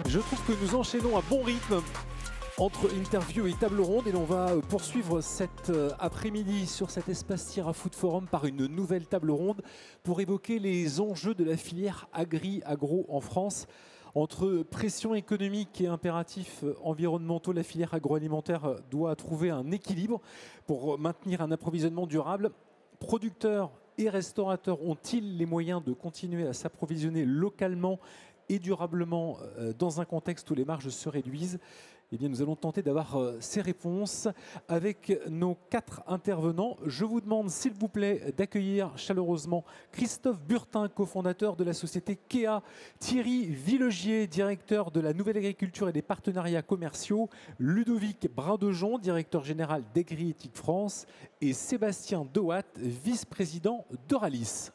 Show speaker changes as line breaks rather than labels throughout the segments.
Je trouve que nous enchaînons à bon rythme entre interview et table ronde et l'on va poursuivre cet après-midi sur cet espace Sierra Food Forum par une nouvelle table ronde pour évoquer les enjeux de la filière agro en France. Entre pression économique et impératifs environnementaux, la filière agroalimentaire doit trouver un équilibre pour maintenir un approvisionnement durable. Producteurs et restaurateurs ont-ils les moyens de continuer à s'approvisionner localement et durablement dans un contexte où les marges se réduisent? Eh bien, nous allons tenter d'avoir ces réponses avec nos 4 intervenants. Je vous demande, s'il vous plaît, d'accueillir chaleureusement Christophe Burtin, cofondateur de la société KEA, Thierry Villegier, directeur de la Nouvelle Agriculture et des Partenariats Commerciaux, Ludovic Brindejon, directeur général d'Agriéthique France, et Sébastien Dewatt, vice-président d'Euralis.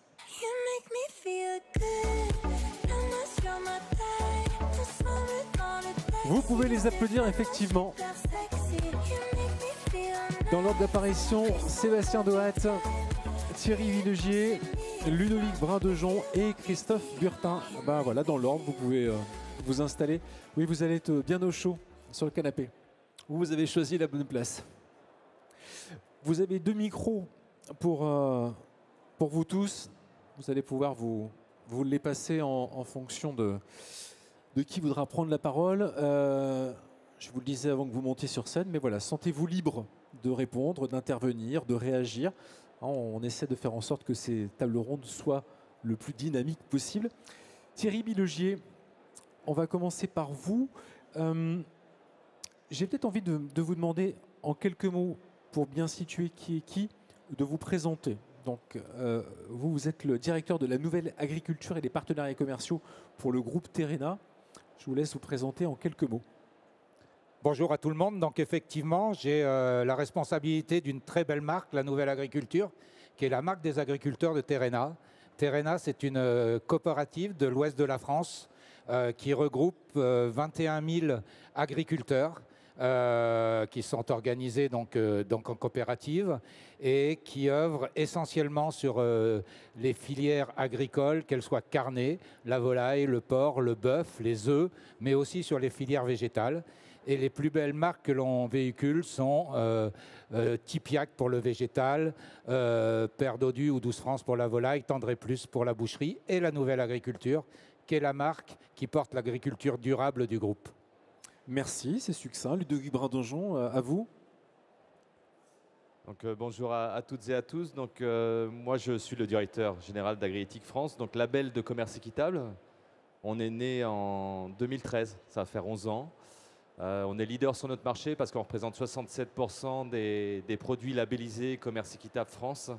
Vous pouvez les applaudir effectivement. Dans l'ordre d'apparition, Sébastien Dewatt, Thierry Villegier, Ludovic Brindejon et Christophe Burtin. Ben voilà, dans l'ordre, vous pouvez vous installer. Oui, vous allez être bien au chaud sur le canapé. Vous avez choisi la bonne place. Vous avez 2 micros pour vous tous. Vous allez pouvoir vous les passer en fonction de qui voudra prendre la parole. Je vous le disais avant que vous montiez sur scène, mais voilà, sentez-vous libre de répondre, d'intervenir, de réagir. On essaie de faire en sorte que ces tables rondes soient le plus dynamiques possible. Thierry Villegier, on va commencer par vous. J'ai peut-être envie de vous demander en quelques mots, pour bien situer qui est qui, de vous présenter. Donc, vous êtes le directeur de la Nouvelle Agriculture et des Partenariats Commerciaux pour le groupe Terrena. Je vous laisse vous présenter en quelques mots.
Bonjour à tout le monde. Donc effectivement, j'ai la responsabilité d'une très belle marque, la Nouvelle Agriculture, qui est la marque des agriculteurs de Terrena. Terrena, c'est une coopérative de l'ouest de la France qui regroupe 21 000 agriculteurs qui sont organisés donc en coopérative et qui œuvrent essentiellement sur les filières agricoles, qu'elles soient carnées, la volaille, le porc, le bœuf, les œufs, mais aussi sur les filières végétales. Et les plus belles marques que l'on véhicule sont Tipiac pour le végétal, Père Dodu ou 12 France pour la volaille, Tendre Plus pour la boucherie et la Nouvelle Agriculture, qui est la marque qui porte l'agriculture durable du groupe.
Merci, c'est succinct. Ludovic Brindejon, à vous.
Donc, bonjour à toutes et à tous. Donc, moi, je suis le directeur général d'Agriéthique France, donc label de commerce équitable. On est né en 2013, ça va faire 11 ans. On est leader sur notre marché parce qu'on représente 67% des produits labellisés commerce équitable France.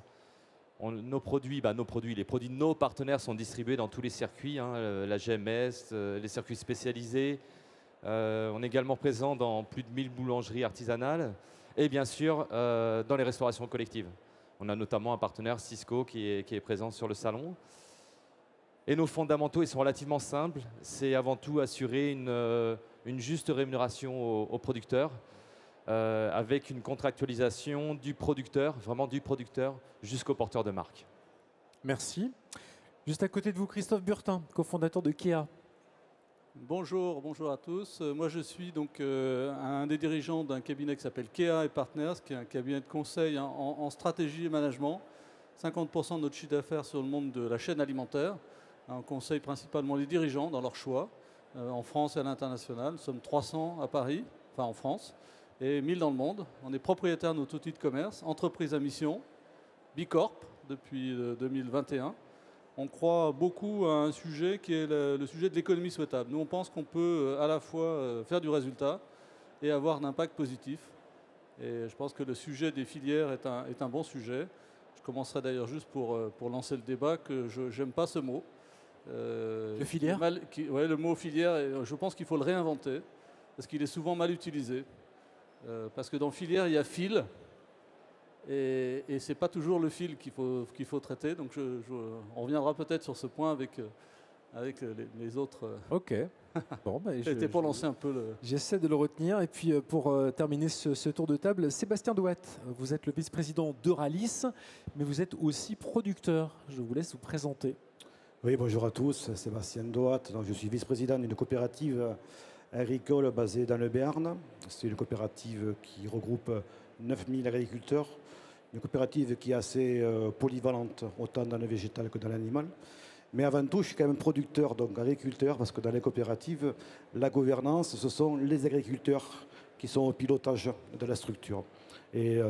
Nos produits, les produits de nos partenaires sont distribués dans tous les circuits, la GMS, les circuits spécialisés. On est également présent dans plus de 1000 boulangeries artisanales et bien sûr dans les restaurations collectives. On a notamment un partenaire, Cisco, qui est présent sur le salon. Et nos fondamentaux, ils sont relativement simples. C'est avant tout assurer une juste rémunération aux producteurs avec une contractualisation du producteur, vraiment du producteur, jusqu'au porteur de marque.
Merci. Juste à côté de vous, Christophe Burtin, cofondateur de KEA.
Bonjour à tous. Moi, je suis donc un des dirigeants d'un cabinet qui s'appelle KEA & Partners, qui est un cabinet de conseil en stratégie et management. 50% de notre chiffre d'affaires sur le monde de la chaîne alimentaire. On conseille principalement les dirigeants dans leurs choix, en France et à l'international. Nous sommes 300 à Paris, enfin en France, et 1000 dans le monde. On est propriétaire de notre outil de commerce, entreprise à mission, Bicorp depuis 2021. On croit beaucoup à un sujet qui est le sujet de l'économie souhaitable. Nous, on pense qu'on peut à la fois faire du résultat et avoir un impact positif. Et je pense que le sujet des filières est un bon sujet. Je commencerai d'ailleurs juste pour lancer le débat que je n'aime pas ce mot.
Le filière
ouais, le mot filière, je pense qu'il faut le réinventer parce qu'il est souvent mal utilisé. Parce que dans filière, il y a fil. Et ce n'est pas toujours le fil qu'il faut traiter. Donc on reviendra peut-être sur ce point avec les autres.
Ok. Bon,
c'était pour lancer un peu le...
J'essaie de le retenir. Et puis pour terminer ce tour de table, Sébastien Dewatt, vous êtes le vice-président d'Euralis, mais vous êtes aussi producteur. Je vous laisse vous présenter.
Oui, bonjour à tous, Sébastien Doat. Donc, je suis vice-président d'une coopérative agricole basée dans le Béarn. C'est une coopérative qui regroupe 9000 agriculteurs. Une coopérative qui est assez polyvalente, autant dans le végétal que dans l'animal. Mais avant tout, je suis quand même producteur, donc agriculteur, parce que dans les coopératives, la gouvernance, ce sont les agriculteurs qui sont au pilotage de la structure. Et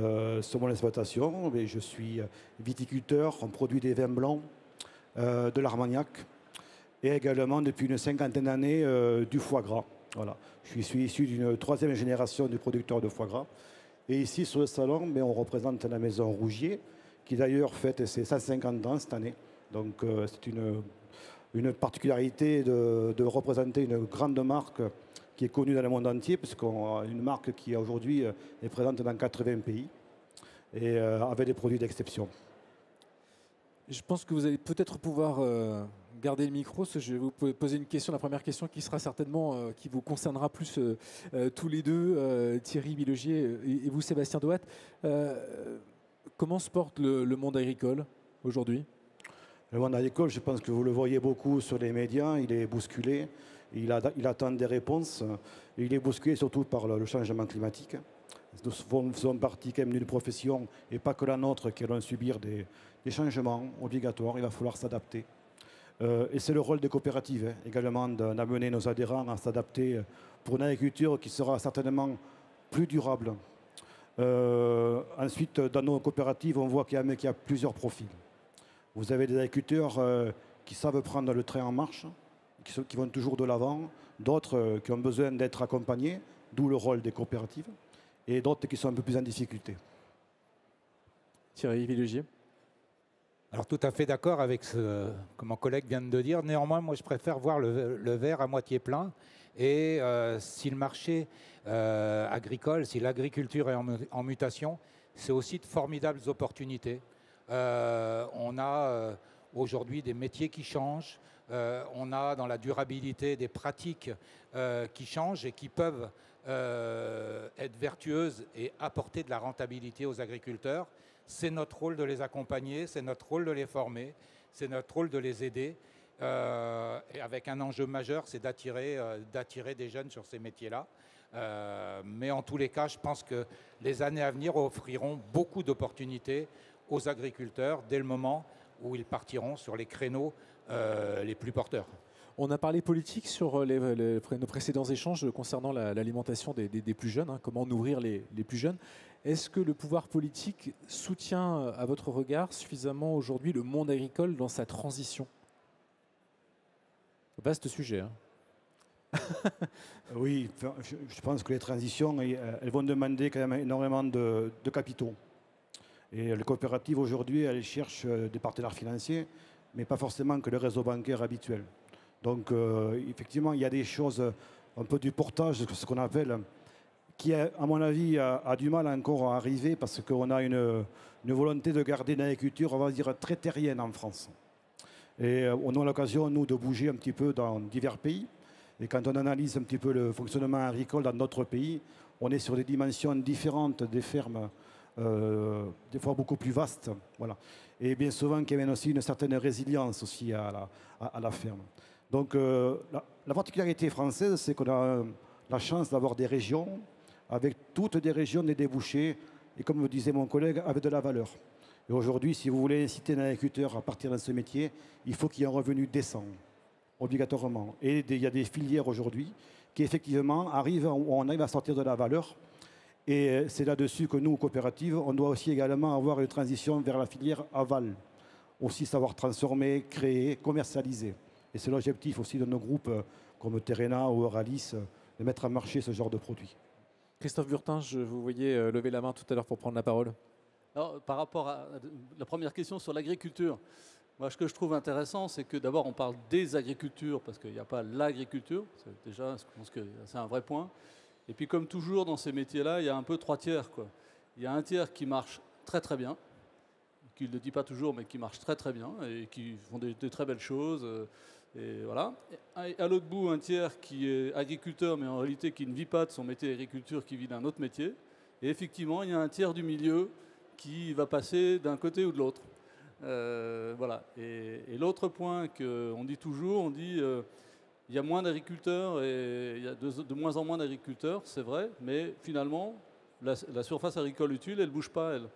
sur mon exploitation, je suis viticulteur, on produit des vins blancs, de l'armagnac et également depuis une 50aine d'années du foie gras. Voilà. Je suis issu d'une 3e génération de producteurs de foie gras. Et ici sur le salon, on représente la maison Rougier qui d'ailleurs fête ses 150 ans cette année. Donc c'est une particularité de représenter une grande marque qui est connue dans le monde entier, puisqu'on a une marque qui aujourd'hui est présente dans 80 pays et avec des produits d'exception.
Je pense que vous allez peut-être pouvoir garder le micro, parce que je vais vous poser une question, la première question qui sera certainement, qui vous concernera plus tous les deux, Thierry Bilogier et vous Sébastien Doat. Comment se porte le monde agricole aujourd'hui?
Le monde agricole, je pense que vous le voyez beaucoup sur les médias, il est bousculé, il attend des réponses, il est bousculé surtout par le changement climatique. Nous faisons partie quand même d'une profession, et pas que la nôtre, qui allons subir des changements obligatoires. Il va falloir s'adapter. Et c'est le rôle des coopératives également d'amener nos adhérents à s'adapter pour une agriculture qui sera certainement plus durable. Ensuite, dans nos coopératives, on voit qu'il y a plusieurs profils. Vous avez des agriculteurs qui savent prendre le train en marche, qui vont toujours de l'avant, d'autres qui ont besoin d'être accompagnés, d'où le rôle des coopératives, et d'autres qui sont un peu plus en difficulté.
Thierry Bilogier.
Alors tout à fait d'accord avec ce que mon collègue vient de dire. Néanmoins, moi je préfère voir le verre à moitié plein. Et si le marché agricole, si l'agriculture est en mutation, c'est aussi de formidables opportunités. On a aujourd'hui des métiers qui changent. On a dans la durabilité des pratiques qui changent et qui peuvent être vertueuses et apporter de la rentabilité aux agriculteurs. C'est notre rôle de les accompagner, c'est notre rôle de les former, c'est notre rôle de les aider. Et avec un enjeu majeur, c'est d'attirer des jeunes sur ces métiers-là. Mais en tous les cas, je pense que les années à venir offriront beaucoup d'opportunités aux agriculteurs dès le moment où ils partiront sur les créneaux les plus porteurs.
On a parlé politique sur nos précédents échanges concernant l'alimentation des plus jeunes, comment nourrir les plus jeunes. Est-ce que le pouvoir politique soutient, à votre regard, suffisamment aujourd'hui le monde agricole dans sa transition? Vaste sujet.
Oui, je pense que les transitions, elles vont demander quand même énormément de capitaux. Et les coopératives aujourd'hui, elles cherchent des partenaires financiers, mais pas forcément que le réseau bancaire habituel. Donc effectivement, il y a des choses, un peu du portage, ce qu'on appelle, qui, à mon avis, a du mal encore à arriver parce qu'on a une volonté de garder une agriculture, on va dire, très terrienne en France. Et on a l'occasion, nous, de bouger un petit peu dans divers pays. Et quand on analyse un petit peu le fonctionnement agricole dans d'autres pays, on est sur des dimensions différentes des fermes, des fois beaucoup plus vastes. Voilà. Et bien souvent, qu'il y a aussi une certaine résilience aussi à la ferme. Donc la particularité française, c'est qu'on a la chance d'avoir des régions, avec toutes des régions des débouchés, et comme me disait mon collègue, avec de la valeur. Et aujourd'hui, si vous voulez inciter un agriculteur à partir dans ce métier, il faut qu'il y ait un revenu décent, obligatoirement. Et il y a des filières aujourd'hui qui effectivement arrivent, où on arrive à sortir de la valeur. Et c'est là-dessus que nous, coopératives, on doit aussi également avoir une transition vers la filière aval. Aussi savoir transformer, créer, commercialiser. Et c'est l'objectif aussi de nos groupes comme Terrena ou Euralis, de mettre en marché ce genre de produits.
Christophe Burtin, je vous voyais lever la main tout à l'heure pour prendre la parole.
Alors, par rapport à la première question sur l'agriculture, moi, ce que je trouve intéressant, c'est que d'abord, on parle des agricultures, parce qu'il n'y a pas l'agriculture. Déjà, je pense que c'est un vrai point. Et puis, comme toujours dans ces métiers-là, il y a un peu 3 tiers, quoi. Il y a un tiers qui marche très très bien, qui ne le dit pas toujours, mais qui marche très très bien, et qui font de très belles choses. Et voilà. Et à l'autre bout, un tiers qui est agriculteur, mais en réalité qui ne vit pas de son métier d'agriculture, qui vit d'un autre métier. Et effectivement, il y a un tiers du milieu qui va passer d'un côté ou de l'autre. Voilà. Et l'autre point qu'on dit toujours, on dit il y a moins d'agriculteurs et il y a de moins en moins d'agriculteurs, c'est vrai, mais finalement, la surface agricole utile, elle ne bouge pas, elle.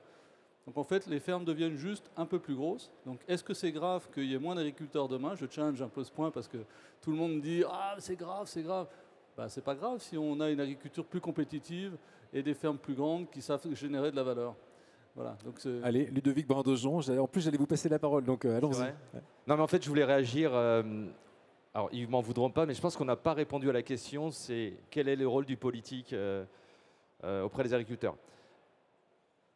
Donc en fait, les fermes deviennent juste un peu plus grosses. Donc est-ce que c'est grave qu'il y ait moins d'agriculteurs demain? Je challenge un peu ce point parce que tout le monde me dit « Ah, c'est grave, c'est grave ». Ben, c'est pas grave si on a une agriculture plus compétitive et des fermes plus grandes qui savent générer de la valeur. Voilà, donc
allez, Ludovic Brandojon, en plus j'allais vous passer la parole, donc allons-y.
Non mais en fait je voulais réagir, alors ils m'en voudront pas, mais je pense qu'on n'a pas répondu à la question, c'est quel est le rôle du politique auprès des agriculteurs.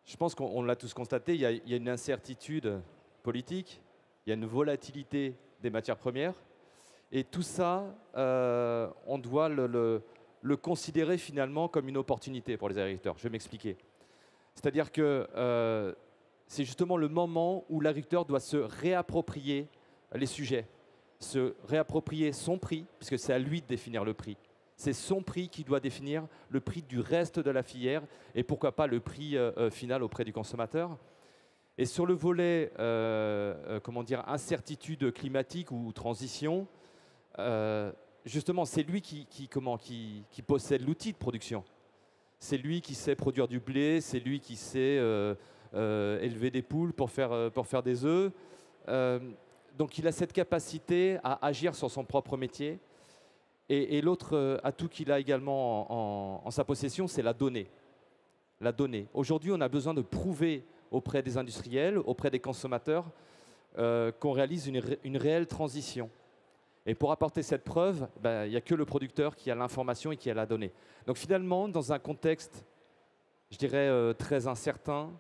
Je pense qu'on l'a tous constaté, il y a une incertitude politique, il y a une volatilité des matières premières, et tout ça, on doit le considérer finalement comme une opportunité pour les agriculteurs. Je vais m'expliquer. C'est-à-dire que c'est justement le moment où l'agriculteur doit se réapproprier les sujets, se réapproprier son prix, puisque c'est à lui de définir le prix. C'est son prix qui doit définir le prix du reste de la filière et pourquoi pas le prix final auprès du consommateur. Et sur le volet, comment dire, incertitude climatique ou transition, justement, c'est lui qui possède l'outil de production. C'est lui qui sait produire du blé, c'est lui qui sait élever des poules pour faire des œufs. Donc il a cette capacité à agir sur son propre métier. Et l'autre atout qu'il a également en sa possession, c'est la donnée. La donnée. Aujourd'hui, on a besoin de prouver auprès des industriels, auprès des consommateurs, qu'on réalise une réelle transition. Et pour apporter cette preuve, il n'y a que le producteur qui a l'information et qui a la donnée. Donc finalement, dans un contexte, je dirais, très incertain,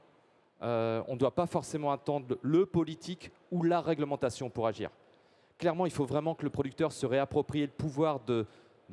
on ne doit pas forcément attendre le politique ou la réglementation pour agir. Clairement, il faut vraiment que le producteur se réapproprie le pouvoir de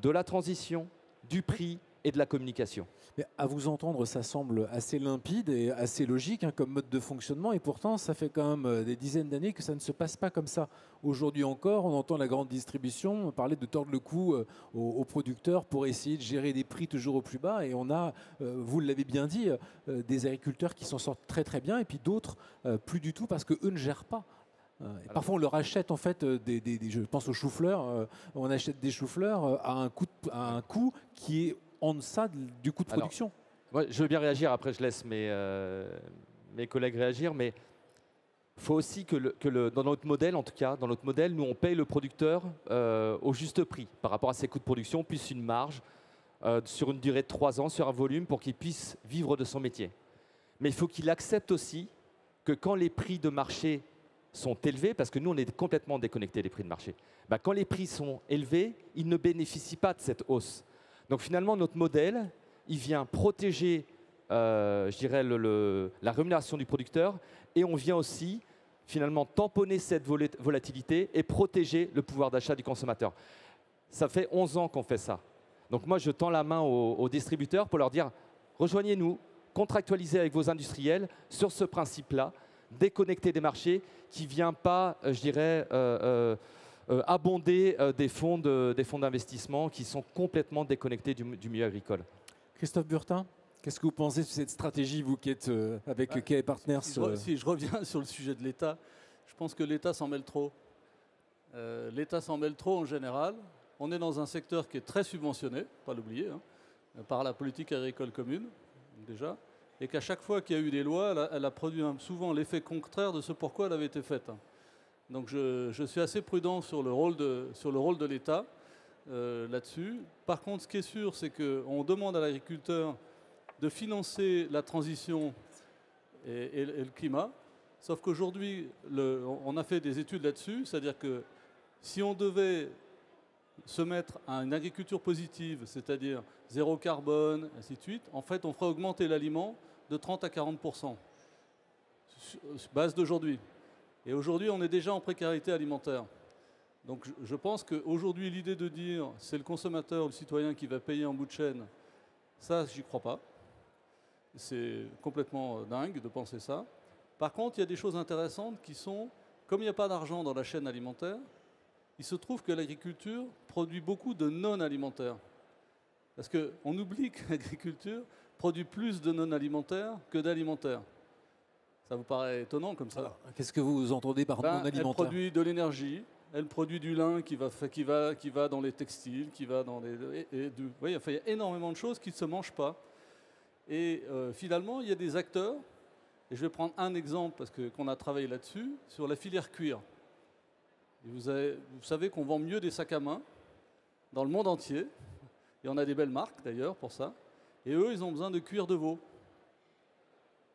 la transition, du prix et de la communication.
Mais à vous entendre, ça semble assez limpide et assez logique comme mode de fonctionnement. Et pourtant, ça fait quand même des dizaines d'années que ça ne se passe pas comme ça. Aujourd'hui encore, on entend la grande distribution parler de tordre le cou aux producteurs pour essayer de gérer des prix toujours au plus bas. Et on a, vous l'avez bien dit, des agriculteurs qui s'en sortent très très bien et puis d'autres plus du tout parce qu'eux ne gèrent pas. Et parfois, on leur achète en fait je pense aux choux-fleurs. On achète des choux-fleurs à un coût qui est en deçà du coût de production.
Alors, je veux bien réagir, après je laisse mes collègues réagir, mais il faut aussi que dans notre modèle, en tout cas, dans notre modèle, nous on paye le producteur au juste prix par rapport à ses coûts de production, plus une marge sur une durée de 3 ans, sur un volume pour qu'il puisse vivre de son métier. Mais il faut qu'il accepte aussi que quand les prix de marché sont élevés, parce que nous on est complètement déconnectés des prix de marché, quand les prix sont élevés, ils ne bénéficient pas de cette hausse. Donc finalement, notre modèle, il vient protéger, je dirais, la rémunération du producteur et on vient aussi finalement tamponner cette volatilité et protéger le pouvoir d'achat du consommateur. Ça fait 11 ans qu'on fait ça. Donc moi, je tends la main aux distributeurs pour leur dire « Rejoignez-nous, contractualisez avec vos industriels sur ce principe-là, déconnecter des marchés qui ne vient pas, je dirais, abonder des fonds d'investissement qui sont complètement déconnectés du milieu agricole. »
Christophe Burtin, qu'est-ce que vous pensez de cette stratégie, vous qui êtes avec KA Partners?
Si je reviens sur le sujet de l'État, je pense que l'État s'en mêle trop. L'État s'en mêle trop en général. On est dans un secteur qui est très subventionné, pas l'oublier, par la politique agricole commune, déjà, et qu'à chaque fois qu'il y a eu des lois, elle a produit souvent l'effet contraire de ce pourquoi elle avait été faite. Donc je suis assez prudent sur le rôle de l'État là-dessus. Par contre, ce qui est sûr, c'est qu'on demande à l'agriculteur de financer la transition et le climat. Sauf qu'aujourd'hui, on a fait des études là-dessus, c'est-à-dire que si on devait se mettre à une agriculture positive, c'est-à-dire zéro carbone, ainsi de suite, en fait, on ferait augmenter l'aliment de 30 à 40%, base d'aujourd'hui. Et aujourd'hui, on est déjà en précarité alimentaire. Donc je pense qu'aujourd'hui, l'idée de dire c'est le consommateur, le citoyen qui va payer en bout de chaîne, ça, j'y crois pas. C'est complètement dingue de penser ça. Par contre, il y a des choses intéressantes qui sont, comme il n'y a pas d'argent dans la chaîne alimentaire, il se trouve que l'agriculture produit beaucoup de non-alimentaires. Parce qu'on oublie que l'agriculture produit plus de non-alimentaires que d'alimentaires. Ça vous paraît étonnant comme ça?
Qu'est-ce que vous entendez par non
Elle
alimentaire?
produit de l'énergie, elle produit du lin qui va dans les textiles, qui va dans les... vous voyez, enfin, il y a énormément de choses qui ne se mangent pas. Et finalement, il y a des acteurs, et je vais prendre un exemple parce qu'on a travaillé là-dessus, sur la filière cuir. Et vous savez qu'on vend mieux des sacs à main dans le monde entier, et on a des belles marques d'ailleurs pour ça, et eux, ils ont besoin de cuir de veau.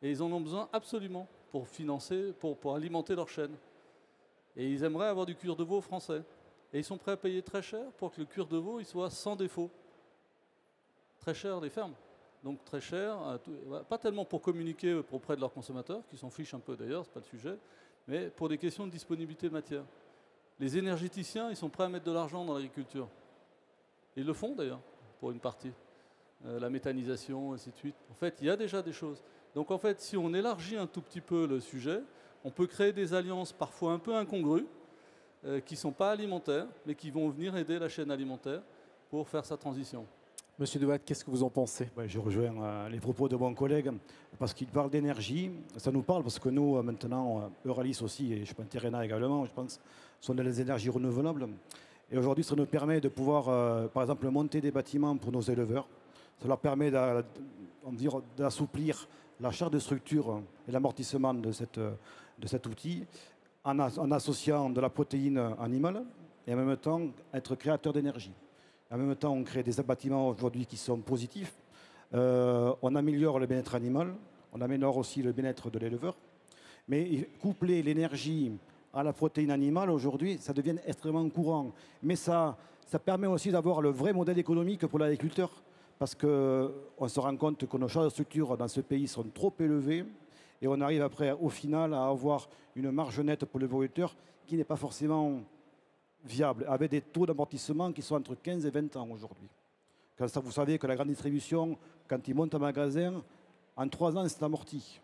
Et ils en ont besoin absolument pour financer, pour alimenter leur chaîne. Et ils aimeraient avoir du cuir de veau français. Et ils sont prêts à payer très cher pour que le cuir de veau il soit sans défaut. Très cher les fermes. Donc très cher, pas tellement pour communiquer auprès de leurs consommateurs, qui s'en fichent un peu d'ailleurs, c'est pas le sujet, mais pour des questions de disponibilité de matière. Les énergéticiens, ils sont prêts à mettre de l'argent dans l'agriculture. Ils le font d'ailleurs, pour une partie. La méthanisation, ainsi de suite. En fait, il y a déjà des choses. Donc en fait, si on élargit un tout petit peu le sujet, on peut créer des alliances parfois un peu incongrues, qui ne sont pas alimentaires, mais qui vont venir aider la chaîne alimentaire pour faire sa transition.
Monsieur De Watt, qu'est-ce que vous en pensez?
Je rejoins les propos de mon collègue, parce qu'il parle d'énergie. Ça nous parle parce que nous, maintenant, Euralis aussi, et je pense Terrena également, je pense, sont dans les énergies renouvelables. Et aujourd'hui, ça nous permet de pouvoir, par exemple, monter des bâtiments pour nos éleveurs. Ça leur permet d'assouplir la charge de structure et l'amortissement de cet outil en associant de la protéine animale et en même temps être créateur d'énergie. En même temps, on crée des bâtiments aujourd'hui qui sont positifs. On améliore le bien-être animal, on améliore aussi le bien-être de l'éleveur. Mais coupler l'énergie à la protéine animale, aujourd'hui, ça devient extrêmement courant. Mais ça permet aussi d'avoir le vrai modèle économique pour l'agriculteur. Parce qu'on se rend compte que nos charges de structure dans ce pays sont trop élevées et on arrive après, au final, à avoir une marge nette pour le producteur qui n'est pas forcément viable, avec des taux d'amortissement qui sont entre 15 et 20 ans aujourd'hui. Vous savez que la grande distribution, quand ils montent un magasin, en 3 ans, c'est amorti.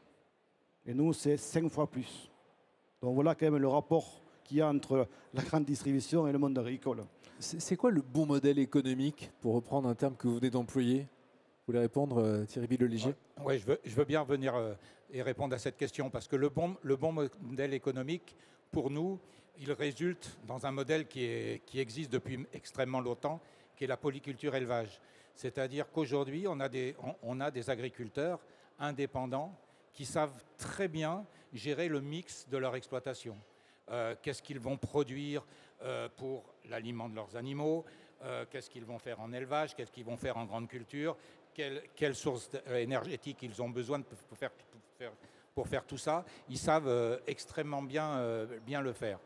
Et nous, c'est 5 fois plus. Donc voilà quand même le rapport qu'il y a entre la grande distribution et le monde agricole.
C'est quoi le bon modèle économique, pour reprendre un terme que vous venez d'employer? Vous voulez répondre, Thierry Villeligier?
Oui, je veux bien revenir et répondre à cette question, parce que le bon modèle économique, pour nous, il résulte dans un modèle qui existe depuis extrêmement longtemps, qui est la polyculture élevage. C'est-à-dire qu'aujourd'hui, on a des agriculteurs indépendants qui savent très bien gérer le mix de leur exploitation. Qu'est-ce qu'ils vont produire pour l'aliment de leurs animaux, qu'est-ce qu'ils vont faire en élevage, qu'est-ce qu'ils vont faire en grande culture, quelles sources énergétiques ils ont besoin pour faire tout ça. Ils savent extrêmement bien le faire.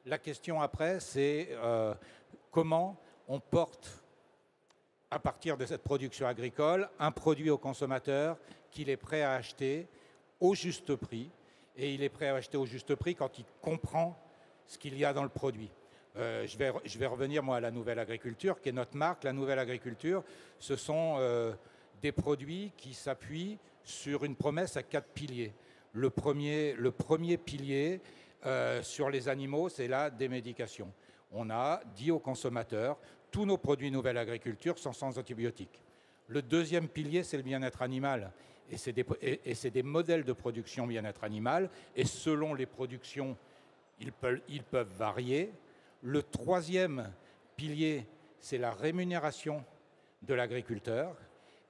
La question après, c'est comment on porte, à partir de cette production agricole, un produit au consommateur qu'il est prêt à acheter au juste prix. Et il est prêt à acheter au juste prix quand il comprend ce qu'il y a dans le produit. Je vais revenir moi à la Nouvelle Agriculture, qui est notre marque. La Nouvelle Agriculture, ce sont des produits qui s'appuient sur une promesse à 4 piliers. Le premier pilier sur les animaux, c'est la démédication. On a dit aux consommateurs, tous nos produits Nouvelle Agriculture sont sans antibiotiques. Le deuxième pilier, c'est le bien-être animal. Et c'est des modèles de production bien-être animal. Et selon les productions, ils peuvent varier. Le troisième pilier, c'est la rémunération de l'agriculteur.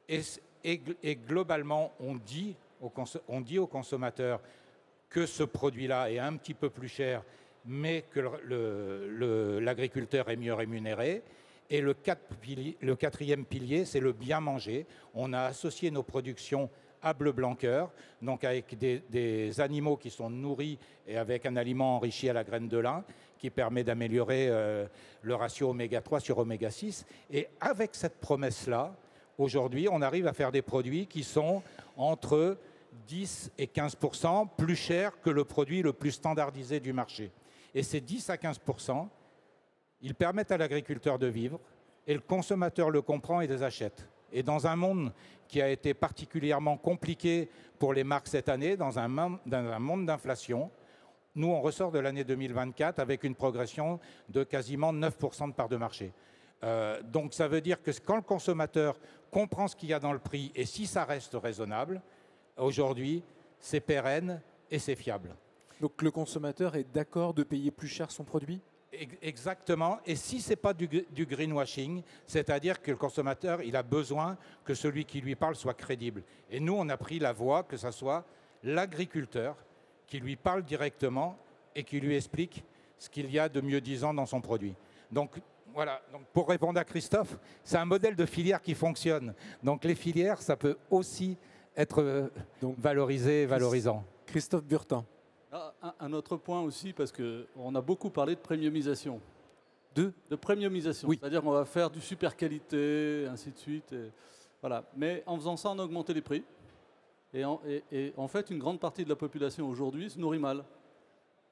Et globalement, on dit aux consommateurs que ce produit-là est un petit peu plus cher, mais que l'agriculteur est mieux rémunéré. Et le quatrième pilier, c'est le bien manger. On a associé nos productions à bleu blanc cœur, donc avec des animaux qui sont nourris et avec un aliment enrichi à la graine de lin qui permet d'améliorer le ratio oméga 3 sur oméga 6. Et avec cette promesse-là, aujourd'hui, on arrive à faire des produits qui sont entre 10 et 15% plus chers que le produit le plus standardisé du marché. Et ces 10 à 15%, ils permettent à l'agriculteur de vivre et le consommateur le comprend et les achète. Et dans un monde qui a été particulièrement compliqué pour les marques cette année, dans un monde d'inflation, nous, on ressort de l'année 2024 avec une progression de quasiment 9% de part de marché. Donc ça veut dire que quand le consommateur comprend ce qu'il y a dans le prix et si ça reste raisonnable, aujourd'hui, c'est pérenne et c'est fiable.
Donc le consommateur est d'accord de payer plus cher son produit?
Exactement. Et si ce n'est pas du greenwashing, c'est-à-dire que le consommateur, il a besoin que celui qui lui parle soit crédible. Et nous, on a pris la voie que ce soit l'agriculteur qui lui parle directement et qui lui explique ce qu'il y a de mieux-disant dans son produit. Donc voilà, donc, pour répondre à Christophe, c'est un modèle de filière qui fonctionne. Donc les filières, ça peut aussi être valorisé et valorisant.
Christophe Burtin.
Un autre point aussi, parce qu'on a beaucoup parlé de premiumisation. De premiumisation,
oui.
C'est-à-dire qu'on va faire du super qualité, ainsi de suite. Voilà. Mais en faisant ça, on a augmenté les prix. Et en fait, une grande partie de la population aujourd'hui se nourrit mal.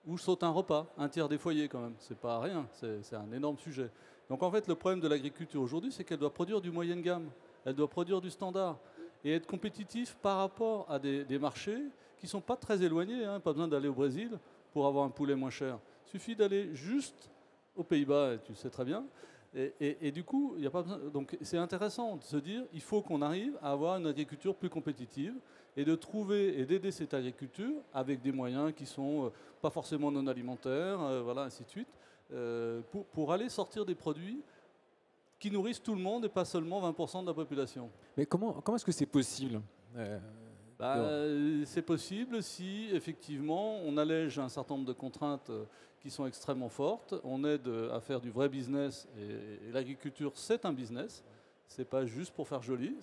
Ou saute un repas, un tiers des foyers quand même. C'est pas rien, c'est un énorme sujet. Donc en fait, le problème de l'agriculture aujourd'hui, c'est qu'elle doit produire du moyenne gamme. Elle doit produire du standard. Et être compétitif par rapport à des marchés qui ne sont pas très éloignés. Pas besoin d'aller au Brésil pour avoir un poulet moins cher. Il suffit d'aller juste aux Pays-Bas, tu sais très bien. Et du coup, il n'y a pas besoin. Donc c'est intéressant de se dire il faut qu'on arrive à avoir une agriculture plus compétitive et de trouver et d'aider cette agriculture avec des moyens qui ne sont pas forcément non alimentaires, voilà, ainsi de suite, pour aller sortir des produits qui nourrissent tout le monde et pas seulement 20% de la population.
Mais comment est-ce que c'est possible?
C'est possible si, effectivement, on allège un certain nombre de contraintes qui sont extrêmement fortes, on aide à faire du vrai business, et l'agriculture, c'est un business, c'est pas juste pour faire joli,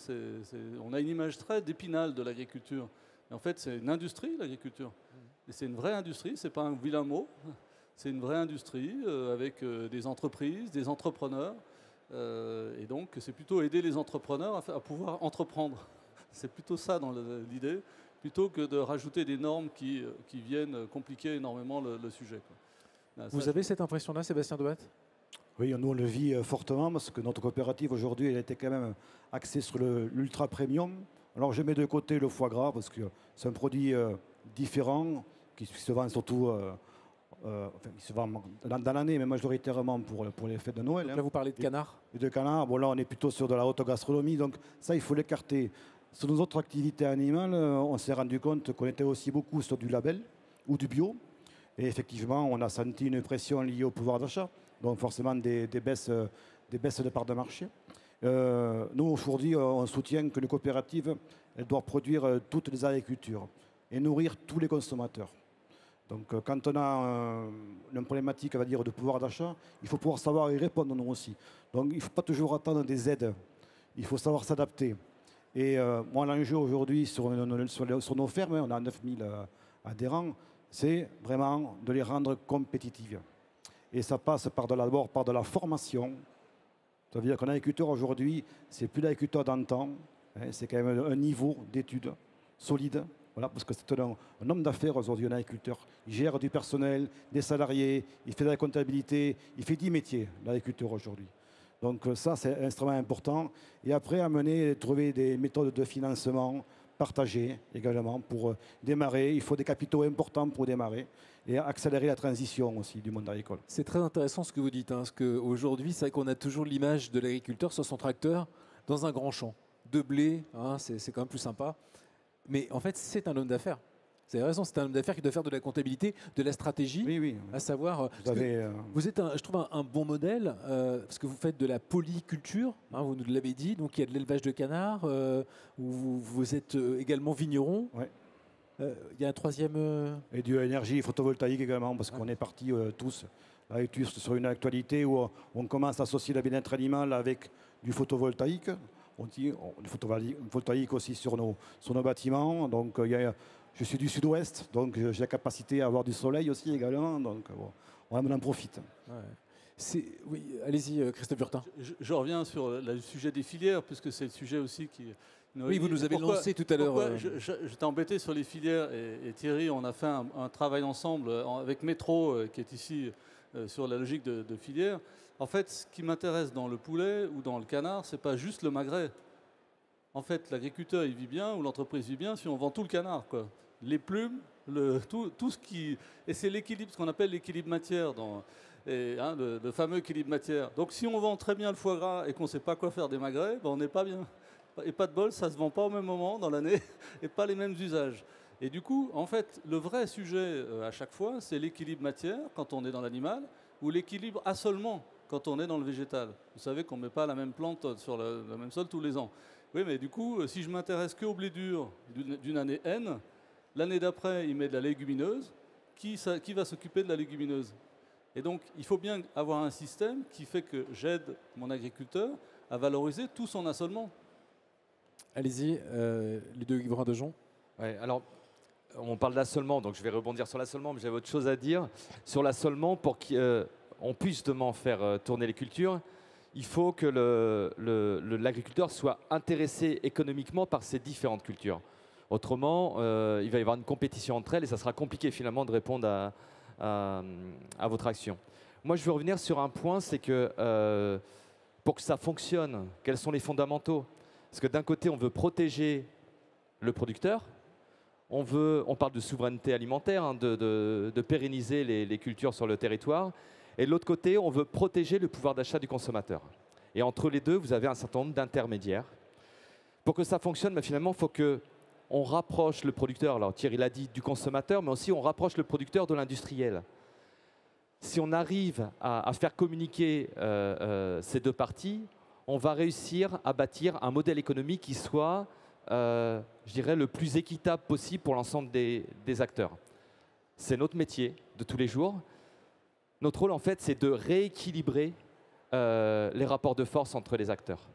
on a une image très d'Épinal de l'agriculture, et en fait, c'est une industrie, l'agriculture. Et c'est une vraie industrie, c'est pas un vilain mot, c'est une vraie industrie avec des entreprises, des entrepreneurs, et donc c'est plutôt aider les entrepreneurs à pouvoir entreprendre. C'est plutôt ça dans l'idée, plutôt que de rajouter des normes qui viennent compliquer énormément le sujet, quoi.
Vous avez cette impression-là, Sébastien Doat?
Oui, nous on le vit fortement parce que notre coopérative aujourd'hui, elle était quand même axée sur l'ultra premium. Alors je mets de côté le foie gras parce que c'est un produit différent qui se vend surtout il se vend dans l'année, mais majoritairement pour les fêtes de Noël.
Donc là, vous parlez de canard?
De canard, bon là on est plutôt sur de la haute gastronomie, donc ça il faut l'écarter. Sur nos autres activités animales, on s'est rendu compte qu'on était aussi beaucoup sur du label ou du bio. Et effectivement, on a senti une pression liée au pouvoir d'achat, donc forcément des baisses de part de marché. Nous, aujourd'hui, on soutient que les coopératives elles doivent produire toutes les agricultures et nourrir tous les consommateurs. Donc quand on a une problématique, on va dire, de pouvoir d'achat, il faut pouvoir savoir y répondre nous aussi. Donc il ne faut pas toujours attendre des aides, il faut savoir s'adapter. Et moi, l'enjeu aujourd'hui sur nos fermes, on a 9000 adhérents, c'est vraiment de les rendre compétitives. Et ça passe d'abord par de la formation. Ça veut dire qu'un agriculteur aujourd'hui, c'est plus l'agriculteur d'antan, c'est quand même un niveau d'études solide. Voilà, parce que c'est un homme d'affaires aujourd'hui, un agriculteur. Il gère du personnel, des salariés, il fait de la comptabilité, il fait 10 métiers, l'agriculteur aujourd'hui. Donc ça, c'est extrêmement important. Et après, trouver des méthodes de financement partagées également pour démarrer. Il faut des capitaux importants pour démarrer et accélérer la transition aussi du monde agricole.
C'est très intéressant ce que vous dites, parce qu'aujourd'hui, c'est vrai qu'on a toujours l'image de l'agriculteur sur son tracteur dans un grand champ. De blé, c'est quand même plus sympa. Mais en fait, c'est un homme d'affaires. Vous avez raison, c'est un homme d'affaires qui doit faire de la comptabilité, de la stratégie,
oui.
À savoir... Vous êtes, je trouve, un bon modèle, parce que vous faites de la polyculture, vous nous l'avez dit, donc il y a de l'élevage de canards, vous êtes également vigneron.
Ouais.
Il y a un troisième...
Et de l'énergie photovoltaïque également, parce qu'on est partis tous sur une actualité où on commence à associer la bien-être animal avec du photovoltaïque. On dit du photovoltaïque aussi sur nos bâtiments. Donc je suis du sud-ouest, donc j'ai la capacité à avoir du soleil aussi également. Donc on en profite.
Ouais. Oui, allez-y, Christophe Burtin.
Je reviens sur le sujet des filières, puisque c'est le sujet aussi qui...
Oui, vous nous avez lancé tout à l'heure.
J'étais embêté sur les filières et Thierry, on a fait un travail ensemble avec Métro, qui est ici sur la logique de filière. En fait, ce qui m'intéresse dans le poulet ou dans le canard, c'est pas juste le magret. En fait, l'agriculteur, il vit bien ou l'entreprise vit bien si on vend tout le canard, quoi. Les plumes, tout ce qui... Et c'est l'équilibre, ce qu'on appelle l'équilibre matière, le fameux équilibre matière. Donc si on vend très bien le foie gras et qu'on ne sait pas quoi faire des magrets, on n'est pas bien. Et pas de bol, ça ne se vend pas au même moment dans l'année et pas les mêmes usages. Et du coup, en fait, le vrai sujet à chaque fois, c'est l'équilibre matière quand on est dans l'animal ou l'équilibre assolement quand on est dans le végétal. Vous savez qu'on ne met pas la même plante sur le même sol tous les ans. Oui, mais du coup, si je m'intéresse qu'au blé dur d'une année N, l'année d'après, il met de la légumineuse. Qui va s'occuper de la légumineuse? Et donc, il faut bien avoir un système qui fait que j'aide mon agriculteur à valoriser tout son assolement.
Allez-y, Ludovic Brun-Dejon.
Ouais, alors, on parle d'assolement, donc je vais rebondir sur l'assolement, mais j'avais autre chose à dire. Sur l'assolement, pour qu'on puisse justement faire tourner les cultures, il faut que l'agriculteur soit intéressé économiquement par ces différentes cultures. Autrement, il va y avoir une compétition entre elles et ça sera compliqué finalement de répondre à votre action. Moi, je veux revenir sur un point, c'est que pour que ça fonctionne, quels sont les fondamentaux? Parce que d'un côté, on veut protéger le producteur, on parle de souveraineté alimentaire, hein, de pérenniser les cultures sur le territoire. Et de l'autre côté, on veut protéger le pouvoir d'achat du consommateur. Et entre les deux, vous avez un certain nombre d'intermédiaires. Pour que ça fonctionne, mais finalement, il faut qu'on rapproche le producteur, alors Thierry l'a dit, du consommateur, mais aussi on rapproche le producteur de l'industriel. Si on arrive à faire communiquer ces deux parties, on va réussir à bâtir un modèle économique qui soit, je dirais, le plus équitable possible pour l'ensemble des acteurs. C'est notre métier de tous les jours. Notre rôle, en fait, c'est de rééquilibrer les rapports de force entre les acteurs.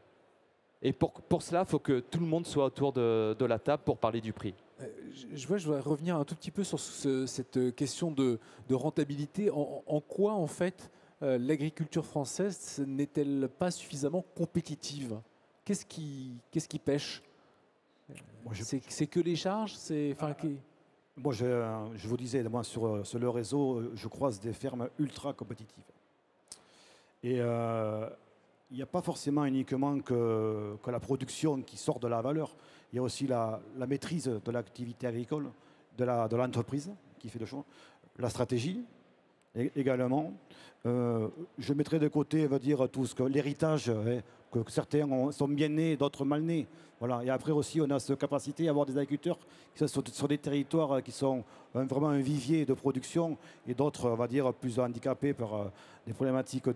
Et pour cela, il faut que tout le monde soit autour de la table pour parler du prix.
Je voudrais revenir un tout petit peu sur cette question de rentabilité. En quoi, en fait, l'agriculture française n'est-elle pas suffisamment compétitive? Qu'est-ce qui pêche? C'est que les charges?
Moi, je vous disais, moi, sur le réseau, je croise des fermes ultra compétitives. Et il n'y a pas forcément uniquement que la production qui sort de la valeur. Il y a aussi la maîtrise de l'activité agricole, de l'entreprise qui fait le choix, la stratégie également. Je mettrai de côté, tout ce que l'héritage, que certains sont bien nés, d'autres mal nés. Voilà. Et après aussi, on a cette capacité à avoir des agriculteurs qui sont sur des territoires qui sont vraiment un vivier de production et d'autres, on va dire, plus handicapés par des problématiques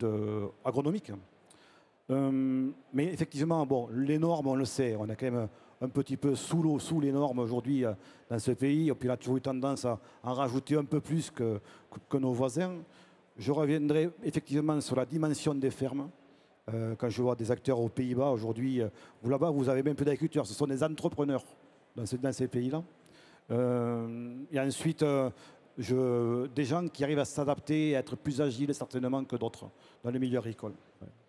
agronomiques. Mais effectivement, bon, les normes, on le sait, on est quand même un petit peu sous l'eau, sous les normes aujourd'hui dans ce pays. Et puis on a toujours eu tendance à en rajouter un peu plus que nos voisins. Je reviendrai effectivement sur la dimension des fermes. Quand je vois des acteurs aux Pays-Bas aujourd'hui, là-bas, vous avez même plus d'agriculteurs, ce sont des entrepreneurs dans ces pays-là. Et ensuite, des gens qui arrivent à s'adapter, à être plus agiles certainement que d'autres dans le milieu agricole.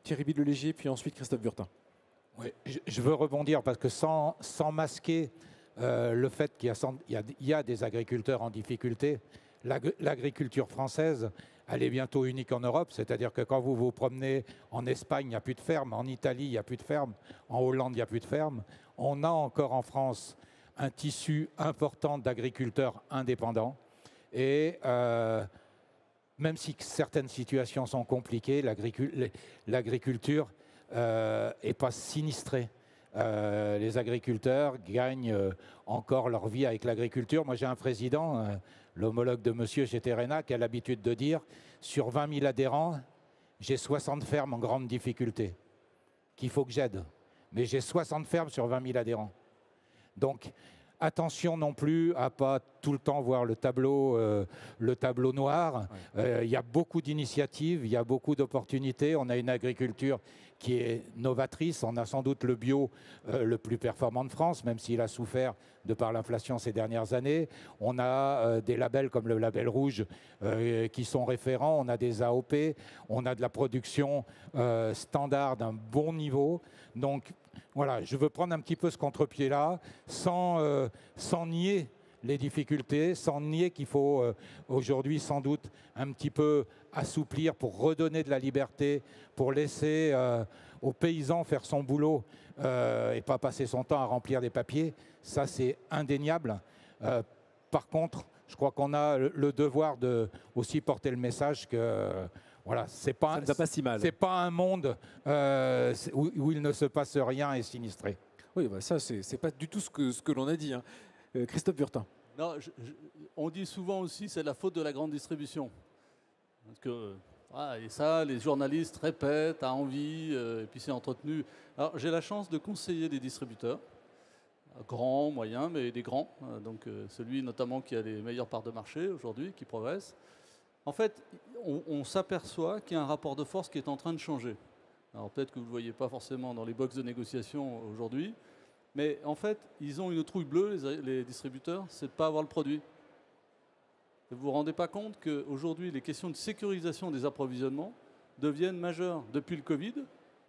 Thierry Bide-Léger, puis ensuite Christophe Burtin.
Oui, je veux rebondir parce que sans masquer le fait qu'il y a des agriculteurs en difficulté, l'agriculture française, elle est bientôt unique en Europe. C'est-à-dire que quand vous vous promenez en Espagne, il n'y a plus de ferme, en Italie, il n'y a plus de ferme, en Hollande, il n'y a plus de ferme. On a encore en France un tissu important d'agriculteurs indépendants. Et même si certaines situations sont compliquées, l'agriculture n'est pas sinistrée. Les agriculteurs gagnent encore leur vie avec l'agriculture. Moi, j'ai un président, l'homologue de monsieur chez Terrena, qui a l'habitude de dire sur 20 000 adhérents, j'ai 60 fermes en grande difficulté, qu'il faut que j'aide. Mais j'ai 60 fermes sur 20 000 adhérents. Donc, attention non plus à pas tout le temps voir le tableau noir. Il y a beaucoup d'initiatives, il y a beaucoup d'opportunités. On a une agriculture qui est novatrice. On a sans doute le bio le plus performant de France, même s'il a souffert de par l'inflation ces dernières années. On a des labels comme le label rouge qui sont référents. On a des AOP. On a de la production standard d'un bon niveau. Donc voilà, je veux prendre un petit peu ce contre-pied-là sans nier les difficultés, sans nier qu'il faut aujourd'hui sans doute un petit peu assouplir pour redonner de la liberté, pour laisser aux paysans faire son boulot et pas passer son temps à remplir des papiers. Ça, c'est indéniable. Par contre, je crois qu'on a le devoir de aussi porter le message que voilà, c'est pas,
ça ne va pas si mal.
C'est pas un monde où il ne se passe rien et sinistré.
Oui, bah ça, c'est pas du tout ce que l'on a dit. Hein. Christophe Burtin.
Non, on dit souvent aussi c'est la faute de la grande distribution. Parce que, et ça, les journalistes répètent à envie, et puis c'est entretenu. Alors, j'ai la chance de conseiller des distributeurs, grands, moyens, mais des grands. Donc, celui notamment qui a les meilleures parts de marché aujourd'hui, qui progresse. En fait, on s'aperçoit qu'il y a un rapport de force qui est en train de changer. Alors, peut-être que vous ne le voyez pas forcément dans les box de négociation aujourd'hui, mais en fait, ils ont une trouille bleue, les distributeurs, c'est de ne pas avoir le produit. Vous ne vous rendez pas compte qu'aujourd'hui, les questions de sécurisation des approvisionnements deviennent majeures. Depuis le Covid,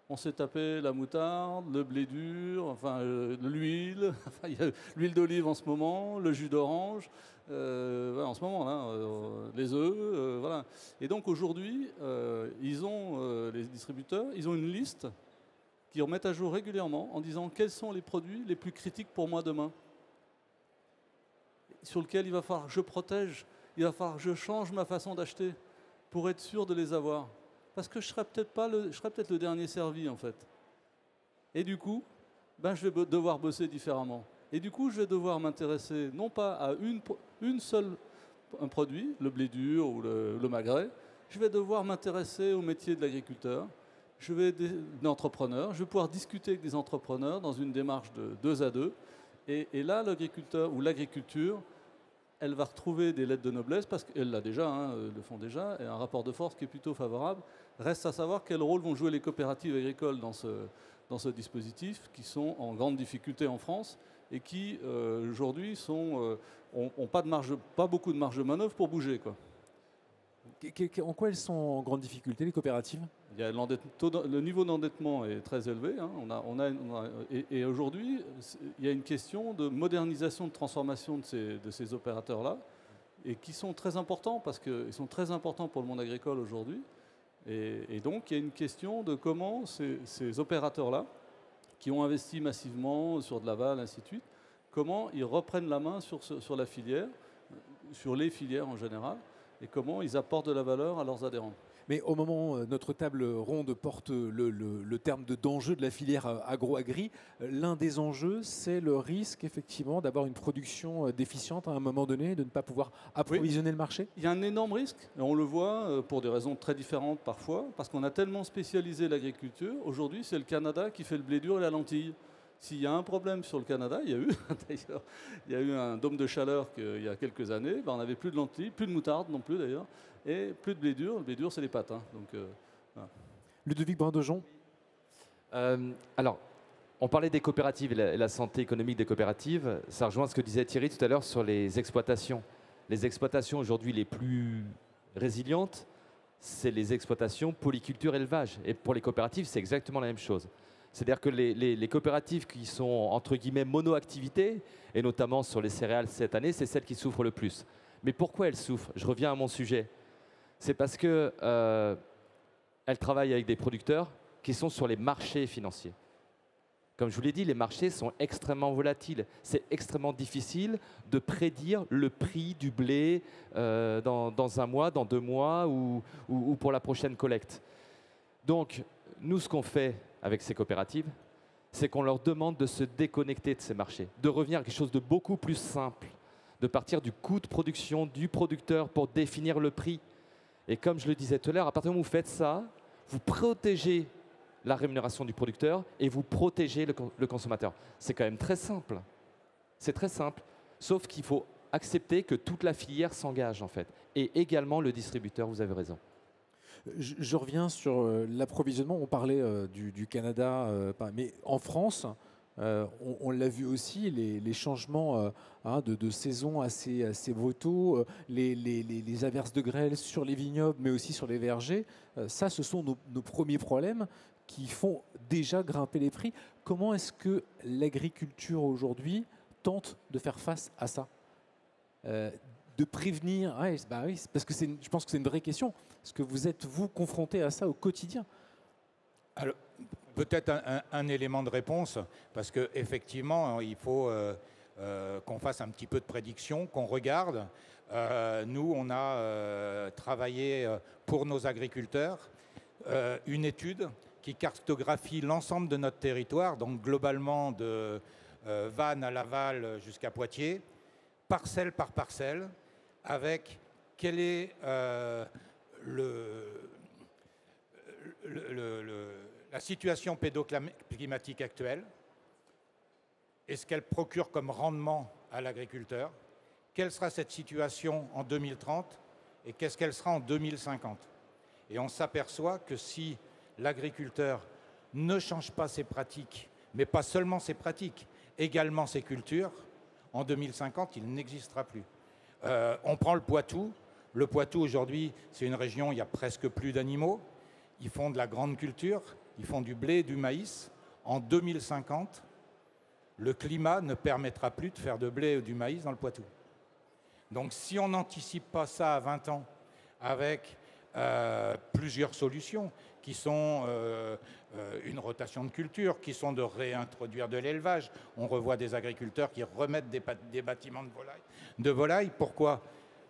on s'est tapé la moutarde, le blé dur, enfin, l'huile, enfin, il y a l'huile d'olive en ce moment, le jus d'orange, voilà, en ce moment, là, les œufs, voilà. Et donc aujourd'hui, les distributeurs, ils ont une liste qui remettent à jour régulièrement en disant quels sont les produits les plus critiques pour moi demain, sur lesquels il va falloir que je protège, il va falloir que je change ma façon d'acheter pour être sûr de les avoir. Parce que je serai peut-être le dernier servi en fait. Et du coup, je vais devoir bosser différemment. Et du coup, je vais devoir m'intéresser non pas à un produit, le blé dur ou le magret, je vais devoir m'intéresser au métier de l'agriculteur. Je vais d'entrepreneurs, je vais pouvoir discuter avec des entrepreneurs dans une démarche de 2 à 2. Et là, l'agriculteur ou l'agriculture, elle va retrouver des lettres de noblesse, parce qu'elle l'a déjà, le font déjà, et un rapport de force qui est plutôt favorable. Reste à savoir quel rôle vont jouer les coopératives agricoles dans ce dispositif, qui sont en grande difficulté en France, et qui, aujourd'hui, n'ont pas beaucoup de marge de manœuvre pour bouger, quoi.
En quoi elles sont en grande difficulté, les coopératives ?
Il y a le niveau d'endettement est très élevé. Et aujourd'hui, il y a une question de modernisation, de transformation de ces opérateurs-là, et qui sont très importants, parce qu'ils sont très importants pour le monde agricole aujourd'hui. Et donc, il y a une question de comment ces opérateurs-là, qui ont investi massivement sur de l'aval, ainsi de suite, comment ils reprennent la main sur la filière, sur les filières en général, et comment ils apportent de la valeur à leurs adhérents.
Mais au moment où notre table ronde porte le terme d'enjeu de la filière agro-agri, l'un des enjeux, c'est le risque effectivement d'avoir une production déficiente à un moment donné, de ne pas pouvoir approvisionner le marché.
Il y a un énorme risque, et on le voit pour des raisons très différentes parfois, parce qu'on a tellement spécialisé l'agriculture. Aujourd'hui, c'est le Canada qui fait le blé dur et la lentille. S'il y a un problème sur le Canada, il y a eu un dôme de chaleur il y a quelques années, on n'avait plus de lentilles, plus de moutarde non plus d'ailleurs, et plus de blé dur. Le blé dur, c'est les pâtes. Voilà.
Ludovic Brun-Dejon.
Alors, on parlait des coopératives et la santé économique des coopératives. Ça rejoint ce que disait Thierry tout à l'heure sur les exploitations. Les exploitations aujourd'hui les plus résilientes, c'est les exploitations polyculture-élevage. Et pour les coopératives, c'est exactement la même chose. C'est-à-dire que les coopératives qui sont, entre guillemets, mono-activités, et notamment sur les céréales cette année, c'est celles qui souffrent le plus. Mais pourquoi elles souffrent? Je reviens à mon sujet. C'est parce qu'elles travaillent avec des producteurs qui sont sur les marchés financiers. Comme je vous l'ai dit, les marchés sont extrêmement volatiles. C'est extrêmement difficile de prédire le prix du blé dans un mois, dans 2 mois ou pour la prochaine collecte. Donc, nous, ce qu'on fait avec ces coopératives, c'est qu'on leur demande de se déconnecter de ces marchés, de revenir à quelque chose de beaucoup plus simple, de partir du coût de production du producteur pour définir le prix. Et comme je le disais tout à l'heure, à partir du moment où vous faites ça, vous protégez la rémunération du producteur et vous protégez le consommateur. C'est quand même très simple. C'est très simple, sauf qu'il faut accepter que toute la filière s'engage en fait. Et également le distributeur, vous avez raison.
Je reviens sur l'approvisionnement. On parlait du Canada, mais en France, on l'a vu aussi, les changements de saison assez brutaux, les averses de grêle sur les vignobles, mais aussi sur les vergers. Ça, ce sont nos premiers problèmes qui font déjà grimper les prix. Comment est-ce que l'agriculture aujourd'hui tente de faire face à ça, de prévenir? Oui, parce que je pense que c'est une vraie question. Est-ce que vous êtes, vous, confronté à ça au quotidien?
Alors, peut-être un élément de réponse, parce qu'effectivement, il faut qu'on fasse un petit peu de prédiction, qu'on regarde. Nous, on a travaillé pour nos agriculteurs une étude qui cartographie l'ensemble de notre territoire, donc globalement de Vannes à Laval jusqu'à Poitiers, parcelle par parcelle, avec quelle est la situation pédoclimatique actuelle et ce qu'elle procure comme rendement à l'agriculteur, quelle sera cette situation en 2030 et qu'est-ce qu'elle sera en 2050. Et on s'aperçoit que si l'agriculteur ne change pas ses pratiques, mais pas seulement ses pratiques, également ses cultures, en 2050, il n'existera plus. On prend le Poitou. Le Poitou, aujourd'hui, c'est une région où il n'y a presque plus d'animaux. Ils font de la grande culture, ils font du blé et du maïs. En 2050, le climat ne permettra plus de faire de blé ou du maïs dans le Poitou. Donc si on n'anticipe pas ça à 20 ans avec plusieurs solutions qui sont une rotation de culture, qui sont de réintroduire de l'élevage. On revoit des agriculteurs qui remettent des bâtiments de volailles. Pourquoi?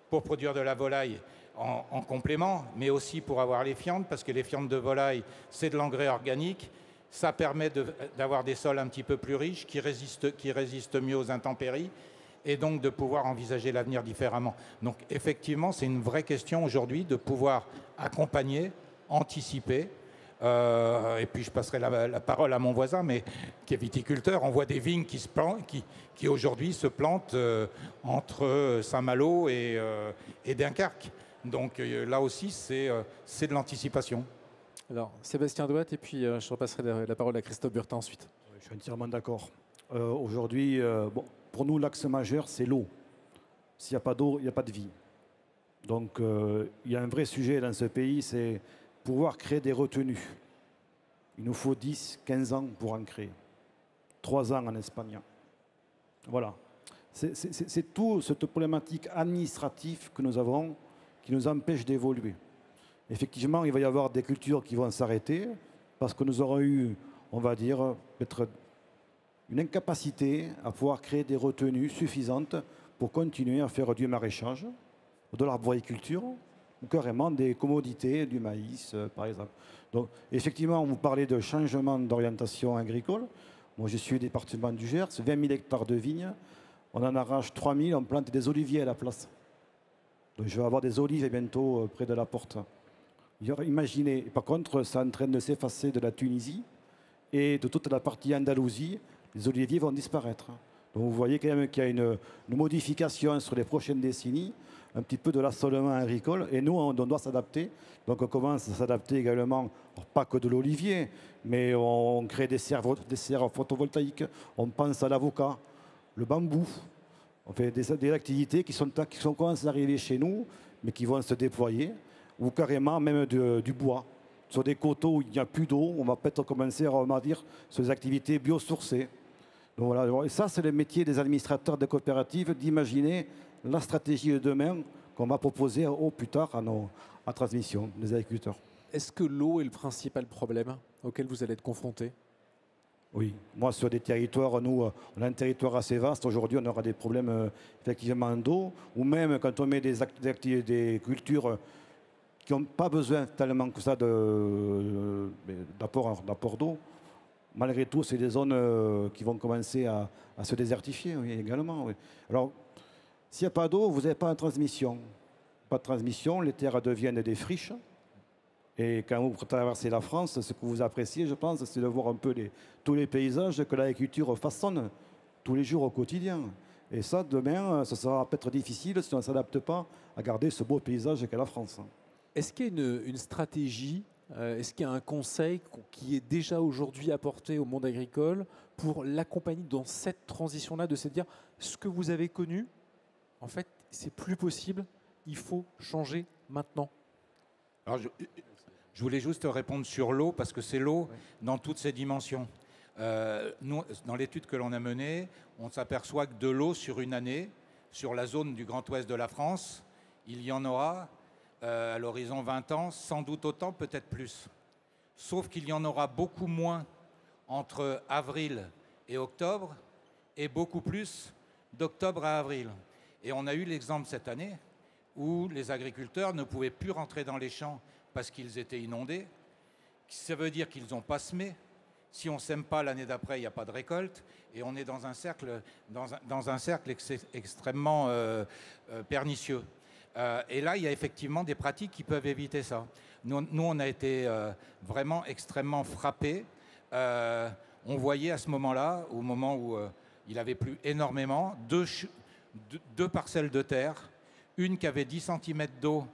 Pour produire de la volaille en complément, mais aussi pour avoir les fientes, parce que les fientes de volaille, c'est de l'engrais organique. Ça permet d'avoir des sols un petit peu plus riches, qui résistent mieux aux intempéries, et donc de pouvoir envisager l'avenir différemment. Donc effectivement, c'est une vraie question aujourd'hui de pouvoir accompagner, anticiper. Et puis je passerai la parole à mon voisin, mais qui est viticulteur. On voit des vignes qui aujourd'hui se plantent entre Saint-Malo et Dunkerque. Donc là aussi, c'est de l'anticipation.
Alors, Sébastien Douat, et puis je repasserai la parole à Christophe Burtin ensuite.
Je suis entièrement d'accord. Aujourd'hui, bon, pour nous, l'axe majeur, c'est l'eau. S'il n'y a pas d'eau, il n'y a pas de vie. Donc, il y a un vrai sujet dans ce pays, c'est pouvoir créer des retenues. Il nous faut 10, 15 ans pour en créer. 3 ans en Espagne. Voilà. C'est toute cette problématique administrative que nous avons qui nous empêche d'évoluer. Effectivement, il va y avoir des cultures qui vont s'arrêter parce que nous aurons eu, on va dire, peut-être une incapacité à pouvoir créer des retenues suffisantes pour continuer à faire du maraîchage, de l'arboriculture, ou carrément des commodités, du maïs, par exemple. Donc, effectivement, vous parlez de changement d'orientation agricole. Moi, je suis au département du Gers, 20 000 hectares de vignes. On en arrache 3 000, on plante des oliviers à la place. Donc, je vais avoir des olives bientôt près de la porte. Imaginez, par contre, c'est en train de s'effacer de la Tunisie et de toute la partie Andalousie. Les oliviers vont disparaître. Donc, vous voyez quand même qu'il y a une modification sur les prochaines décennies, un petit peu de l'assolement agricole, et nous, on doit s'adapter. Donc, on commence à s'adapter également, pas que de l'olivier, mais on crée des serres photovoltaïques, on pense à l'avocat, le bambou. On fait des activités qui sont commencées à arriver chez nous, mais qui vont se déployer, ou carrément même du bois. Sur des coteaux où il n'y a plus d'eau, on va peut-être commencer à dire sur des activités biosourcées. Donc voilà. Et ça, c'est le métier des administrateurs des coopératives, d'imaginer la stratégie de demain qu'on va proposer au plus tard à transmission des agriculteurs.
Est-ce que l'eau est le principal problème auquel vous allez être confronté?
Oui, moi sur des territoires, nous, on a un territoire assez vaste. Aujourd'hui, on aura des problèmes effectivement d'eau, ou même quand on met des cultures qui n'ont pas besoin tellement que ça d'apport d'eau. Malgré tout, c'est des zones qui vont commencer à se désertifier oui, également. Oui. Alors, s'il n'y a pas d'eau, vous n'avez pas de transmission. Pas de transmission, les terres deviennent des friches. Et quand vous traversez la France, ce que vous appréciez, je pense, c'est de voir un peu tous les paysages que l'agriculture façonne tous les jours au quotidien. Et ça, demain, ça sera peut-être difficile si on ne s'adapte pas à garder ce beau paysage qu'est la France.
Est-ce qu'il y a une stratégie, est-ce qu'il y a un conseil qui est déjà aujourd'hui apporté au monde agricole pour l'accompagner dans cette transition-là, de se dire ce que vous avez connu, en fait, c'est plus possible, il faut changer maintenant?
Alors, je voulais juste répondre sur l'eau, parce que c'est l'eau dans toutes ses dimensions. Nous, dans l'étude que l'on a menée, on s'aperçoit que de l'eau sur une année, sur la zone du Grand Ouest de la France, il y en aura à l'horizon 20 ans, sans doute autant, peut-être plus. Sauf qu'il y en aura beaucoup moins entre avril et octobre, et beaucoup plus d'octobre à avril. Et on a eu l'exemple cette année où les agriculteurs ne pouvaient plus rentrer dans les champs parce qu'ils étaient inondés. Ça veut dire qu'ils n'ont pas semé, Si on ne sème pas l'année d'après, il n'y a pas de récolte. Et on est dans un cercle, extrêmement pernicieux. Et là, il y a effectivement des pratiques qui peuvent éviter ça. Nous on a été vraiment extrêmement frappés. On voyait à ce moment-là, au moment où il avait plu énormément, deux parcelles de terre, une qui avait 10 cm d'eau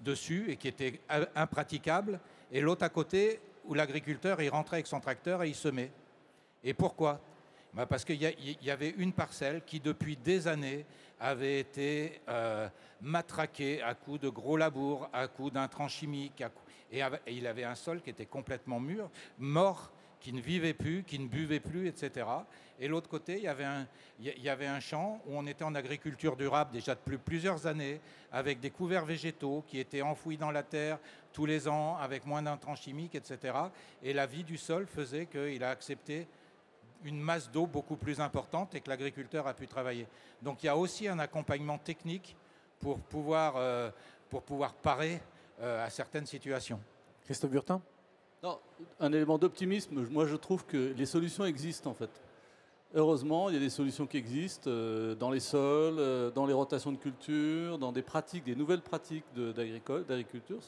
dessus et qui était impraticable, et l'autre à côté où l'agriculteur il rentrait avec son tracteur et il semait. Et pourquoi? Parce qu'il y avait une parcelle qui depuis des années avait été matraquée à coups de gros labours, à coups d'intrants chimiques, et il avait un sol qui était complètement mort, qui ne vivait plus, qui ne buvait plus, etc. Et l'autre côté, il y avait un champ où on était en agriculture durable déjà depuis plusieurs années, avec des couverts végétaux qui étaient enfouis dans la terre tous les ans, avec moins d'intrants chimiques, etc. Et la vie du sol faisait qu'il a accepté une masse d'eau beaucoup plus importante et que l'agriculteur a pu travailler. Donc il y a aussi un accompagnement technique pour pouvoir parer à certaines situations.
Christophe Burtin?
Non, un élément d'optimisme, moi je trouve que les solutions existent en fait. Heureusement, il y a des solutions qui existent dans les sols, dans les rotations de culture, dans des pratiques, des nouvelles pratiques d'agriculture.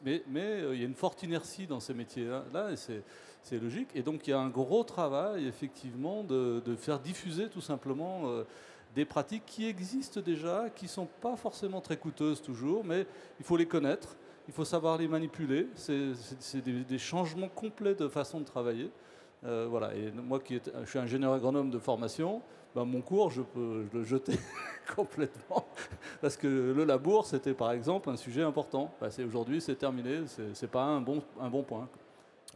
Mais il y a une forte inertie dans ces métiers-là, et c'est logique. Et donc il y a un gros travail, effectivement, de faire diffuser tout simplement des pratiques qui existent déjà, qui ne sont pas forcément très coûteuses toujours, mais il faut les connaître, il faut savoir les manipuler. C'est des changements complets de façon de travailler. Voilà. Et moi, je suis ingénieur agronome de formation, mon cours, je peux le jeter complètement. Parce que le labour, c'était par exemple un sujet important. Aujourd'hui, c'est terminé, ce n'est pas un bon point.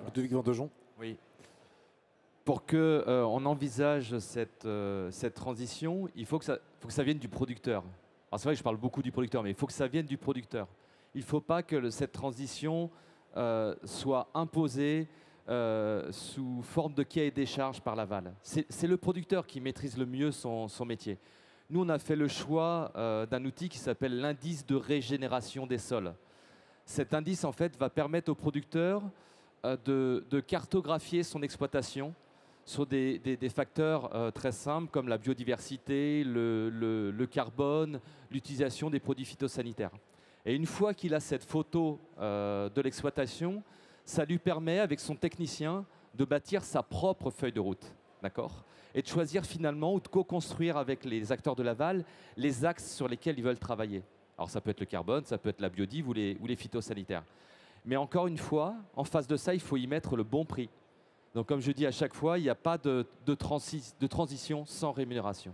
Ludovic Vandejon.
Oui. Pour qu'on envisage cette transition, il faut que ça vienne du producteur. Alors c'est vrai que je parle beaucoup du producteur, mais il faut que ça vienne du producteur. Il ne faut pas que cette transition soit imposée sous forme de cahier des charges par l'aval. C'est le producteur qui maîtrise le mieux son métier. Nous, on a fait le choix d'un outil qui s'appelle l'indice de régénération des sols. Cet indice, en fait, va permettre au producteur de cartographier son exploitation sur des facteurs très simples comme la biodiversité, le carbone, l'utilisation des produits phytosanitaires. Et une fois qu'il a cette photo de l'exploitation, ça lui permet, avec son technicien, de bâtir sa propre feuille de route, d'accord ? Et de choisir finalement ou de co-construire avec les acteurs de l'aval les axes sur lesquels ils veulent travailler. Alors ça peut être le carbone, ça peut être la biodive ou les phytosanitaires. Mais encore une fois, en face de ça, il faut y mettre le bon prix. Donc comme je dis à chaque fois, il n'y a pas de transition sans rémunération.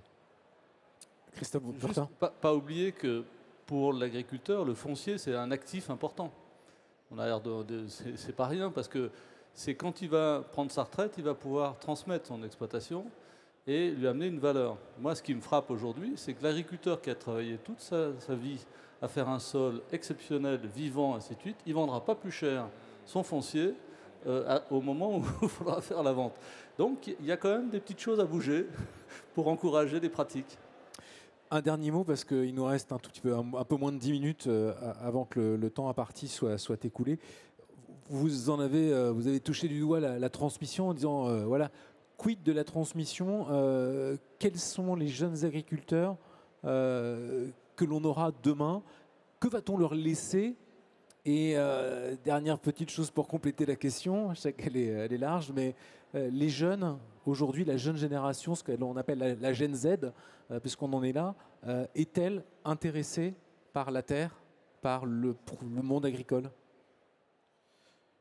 Christophe Burtin.
Pas oublier que pour l'agriculteur, le foncier, c'est un actif important. On a l'air c'est pas rien parce que c'est quand il va prendre sa retraite, il va pouvoir transmettre son exploitation et lui amener une valeur. Moi, ce qui me frappe aujourd'hui, c'est que l'agriculteur qui a travaillé toute sa vie à faire un sol exceptionnel, vivant, ainsi de suite, il ne vendra pas plus cher son foncier au moment où il faudra faire la vente. Donc, il y a quand même des petites choses à bouger pour encourager des pratiques.
Un dernier mot, parce qu'il nous reste un peu moins de 10 minutes avant que le temps imparti soit écoulé. Vous avez touché du doigt la transmission en disant, voilà, quid de la transmission, quels sont les jeunes agriculteurs que l'on aura demain, que va-t-on leur laisser? Et dernière petite chose pour compléter la question, je sais qu'elle est large, mais les jeunes, aujourd'hui, la jeune génération, ce que l'on appelle la Gen Z, puisqu'on en est là, est-elle intéressée par la terre, par le monde agricole?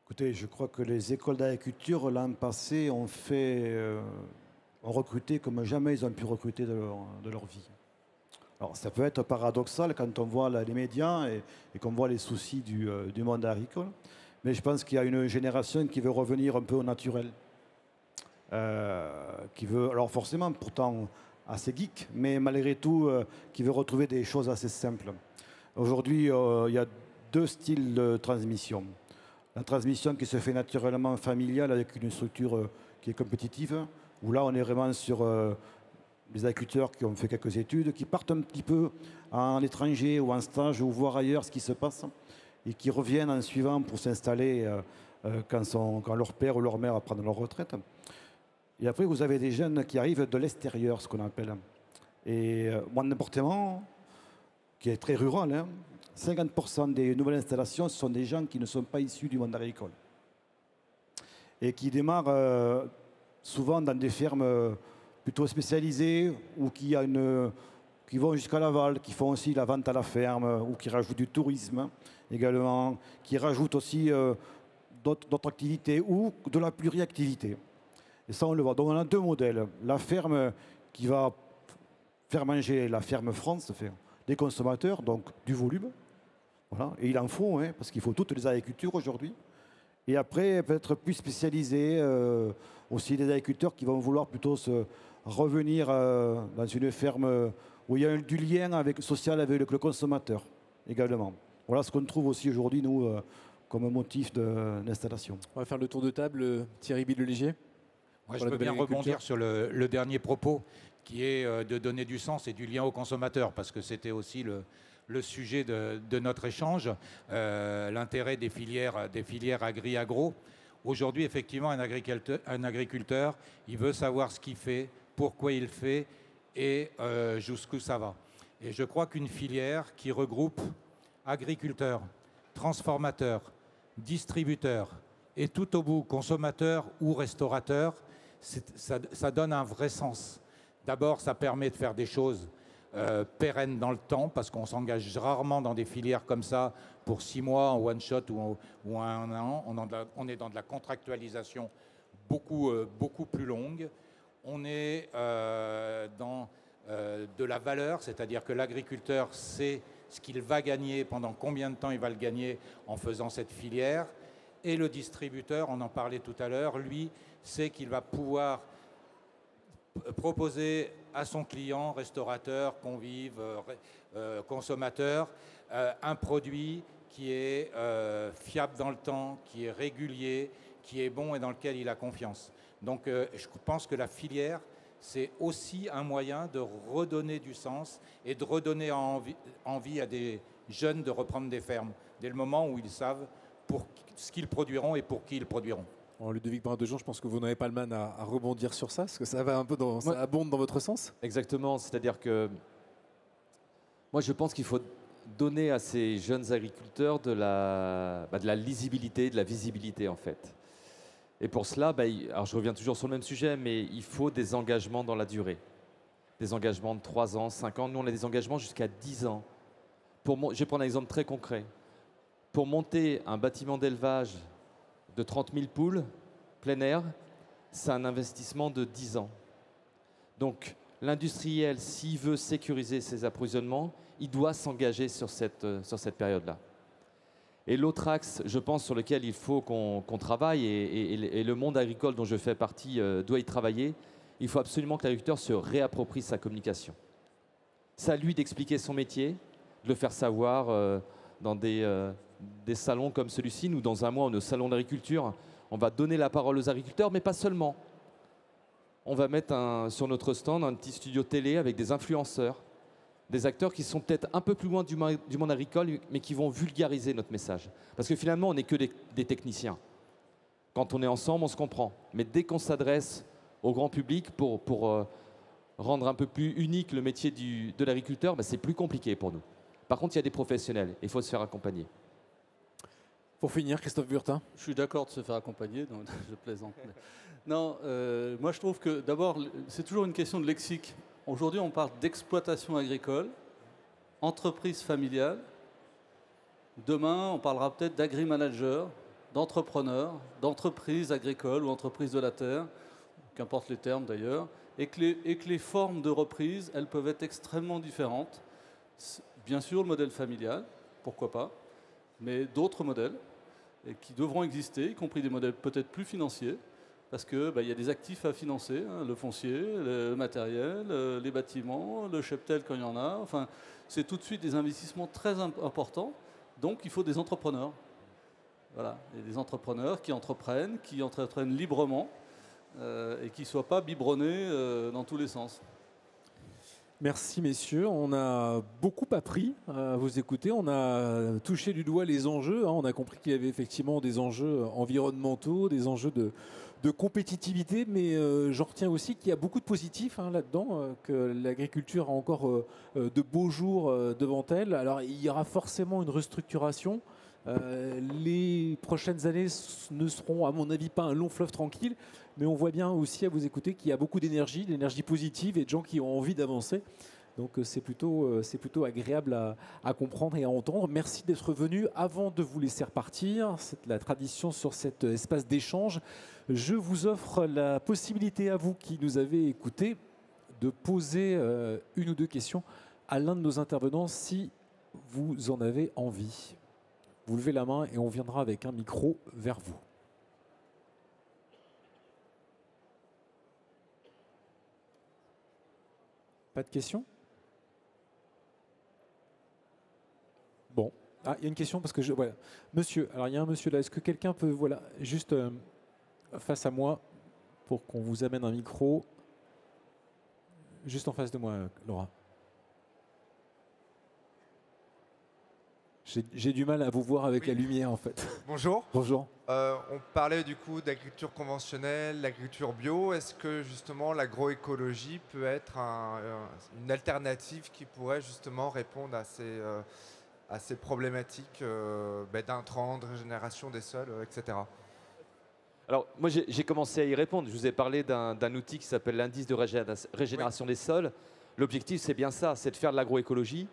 Écoutez, je crois que les écoles d'agriculture, l'an passé, ont recruté comme jamais ils ont pu recruter de leur vie. Alors, ça peut être paradoxal quand on voit les médias et qu'on voit les soucis du monde agricole, mais je pense qu'il y a une génération qui veut revenir un peu au naturel. Qui veut, alors forcément, pourtant assez geek, mais malgré tout, qui veut retrouver des choses assez simples. Aujourd'hui, il y a deux styles de transmission. La transmission qui se fait naturellement familiale avec une structure qui est compétitive, où là, on est vraiment sur des agriculteurs qui ont fait quelques études, qui partent un petit peu en étranger ou en stage ou voir ailleurs ce qui se passe et qui reviennent en suivant pour s'installer quand leur père ou leur mère prennent leur retraite. Et après, vous avez des jeunes qui arrivent de l'extérieur, ce qu'on appelle. Et mon département, qui est très rural, hein, 50% des nouvelles installations, ce sont des gens qui ne sont pas issus du monde agricole. Et qui démarrent souvent dans des fermes plutôt spécialisées ou qui vont jusqu'à l'aval, qui font aussi la vente à la ferme ou qui rajoutent du tourisme également, qui rajoutent aussi d'autres activités ou de la pluriactivité. Et ça, on le voit. Donc, on a deux modèles. La ferme qui va faire manger la ferme France, des consommateurs, donc du volume. Voilà. Et il en faut, hein, parce qu'il faut toutes les agricultures aujourd'hui. Et après, peut-être plus spécialisé, aussi des agriculteurs qui vont vouloir plutôt se revenir dans une ferme où il y a du lien social avec le consommateur également. Voilà ce qu'on trouve aussi aujourd'hui, nous, comme motif d'installation.
On va faire le tour de table. Thierry Billelégier.
Moi, je veux bien rebondir sur le dernier propos, qui est de donner du sens et du lien au consommateur, parce que c'était aussi le sujet de notre échange, l'intérêt des filières agri-agro. Aujourd'hui, effectivement, un agriculteur, il veut savoir ce qu'il fait, pourquoi il le fait et jusqu'où ça va. Et je crois qu'une filière qui regroupe agriculteurs, transformateurs, distributeurs et tout au bout, consommateurs ou restaurateurs, ça donne un vrai sens. D'abord, ça permet de faire des choses pérennes dans le temps, parce qu'on s'engage rarement dans des filières comme ça pour 6 mois en one shot ou un an. On est dans de la contractualisation beaucoup plus longue. On est dans de la valeur, c'est-à-dire que l'agriculteur sait ce qu'il va gagner, pendant combien de temps il va le gagner en faisant cette filière. Et le distributeur, on en parlait tout à l'heure, lui, sait qu'il va pouvoir proposer à son client, restaurateur, convive, consommateur, un produit qui est fiable dans le temps, qui est régulier, qui est bon et dans lequel il a confiance. Donc je pense que la filière, c'est aussi un moyen de redonner du sens et de redonner envie à des jeunes de reprendre des fermes, dès le moment où ils savent pour ce qu'ils produiront et pour qui ils produiront.
Alors, Ludovic Brindejean, je pense que vous n'avez pas le mal à rebondir sur ça, parce que ça va un peu ça abonde dans votre sens.
Exactement, c'est-à-dire que moi je pense qu'il faut donner à ces jeunes agriculteurs de la lisibilité, de la visibilité en fait. Et pour cela, alors je reviens toujours sur le même sujet, mais il faut des engagements dans la durée. Des engagements de 3 ans, 5 ans. Nous, on a des engagements jusqu'à 10 ans. Je vais prendre un exemple très concret. Pour monter un bâtiment d'élevage de 30 000 poules, plein air, c'est un investissement de 10 ans. Donc, l'industriel, s'il veut sécuriser ses approvisionnements, il doit s'engager sur cette période-là. Et l'autre axe, je pense, sur lequel il faut qu'on travaille, et le monde agricole dont je fais partie doit y travailler, il faut absolument que l'agriculteur se réapproprie sa communication. C'est à lui d'expliquer son métier, de le faire savoir dans des salons comme celui-ci. Nous, dans un mois, on est au salon d'agriculture. On va donner la parole aux agriculteurs, mais pas seulement. On va mettre sur notre stand un petit studio télé avec des influenceurs, des acteurs qui sont peut-être un peu plus loin du monde agricole, mais qui vont vulgariser notre message. Parce que finalement, on n'est que des techniciens. Quand on est ensemble, on se comprend. Mais dès qu'on s'adresse au grand public pour rendre un peu plus unique le métier de l'agriculteur, c'est plus compliqué pour nous. Par contre, il y a des professionnels. Il faut se faire accompagner.
Pour finir, Christophe Burtin.
Je suis d'accord de se faire accompagner, donc je plaisante. Non, moi je trouve que d'abord, c'est toujours une question de lexique. Aujourd'hui, on parle d'exploitation agricole, entreprise familiale. Demain, on parlera peut-être d'agri-manager, d'entrepreneur, d'entreprise agricole ou entreprise de la terre, qu'importe les termes d'ailleurs, et que les formes de reprise, elles peuvent être extrêmement différentes. Bien sûr, le modèle familial, pourquoi pas, mais d'autres modèles qui devront exister, y compris des modèles peut-être plus financiers, parce qu'il y a des actifs à financer, hein, le foncier, le matériel, les bâtiments, le cheptel quand il y en a. Enfin, c'est tout de suite des investissements très importants. Donc, il faut des entrepreneurs. Voilà, et des entrepreneurs qui entreprennent librement et qui ne soient pas biberonnés dans tous les sens.
Merci messieurs, on a beaucoup appris à vous écouter, on a touché du doigt les enjeux, hein. On a compris qu'il y avait effectivement des enjeux environnementaux, des enjeux de compétitivité, mais j'en retiens aussi qu'il y a beaucoup de positifs, hein, là-dedans, que l'agriculture a encore de beaux jours devant elle. Alors il y aura forcément une restructuration. Les prochaines années ne seront, à mon avis, pas un long fleuve tranquille, mais on voit bien aussi à vous écouter qu'il y a beaucoup d'énergie, d'énergie positive et de gens qui ont envie d'avancer. Donc c'est plutôt agréable à comprendre et à entendre. Merci d'être venu. Avant de vous laisser repartir, c'est la tradition sur cet espace d'échange, je vous offre la possibilité à vous qui nous avez écoutés de poser une ou deux questions à l'un de nos intervenants si vous en avez envie. Vous levez la main et on viendra avec un micro vers vous. Pas de questions? Bon. Ah, il y a une question parce que je... Voilà. Monsieur, alors il y a un monsieur là. Est-ce que quelqu'un peut... Voilà, juste face à moi pour qu'on vous amène un micro. Juste en face de moi, Laura. J'ai du mal à vous voir avec la lumière en fait.
Bonjour.
Bonjour.
On parlait du coup d'agriculture conventionnelle, l'agriculture bio. Est-ce que justement l'agroécologie peut être une alternative qui pourrait justement répondre à ces problématiques d'intrants, de régénération des sols, etc.
Alors, moi, j'ai commencé à y répondre. Je vous ai parlé d'un outil qui s'appelle l'indice de régénération des sols. L'objectif, c'est bien ça, c'est de faire de l'agroécologie,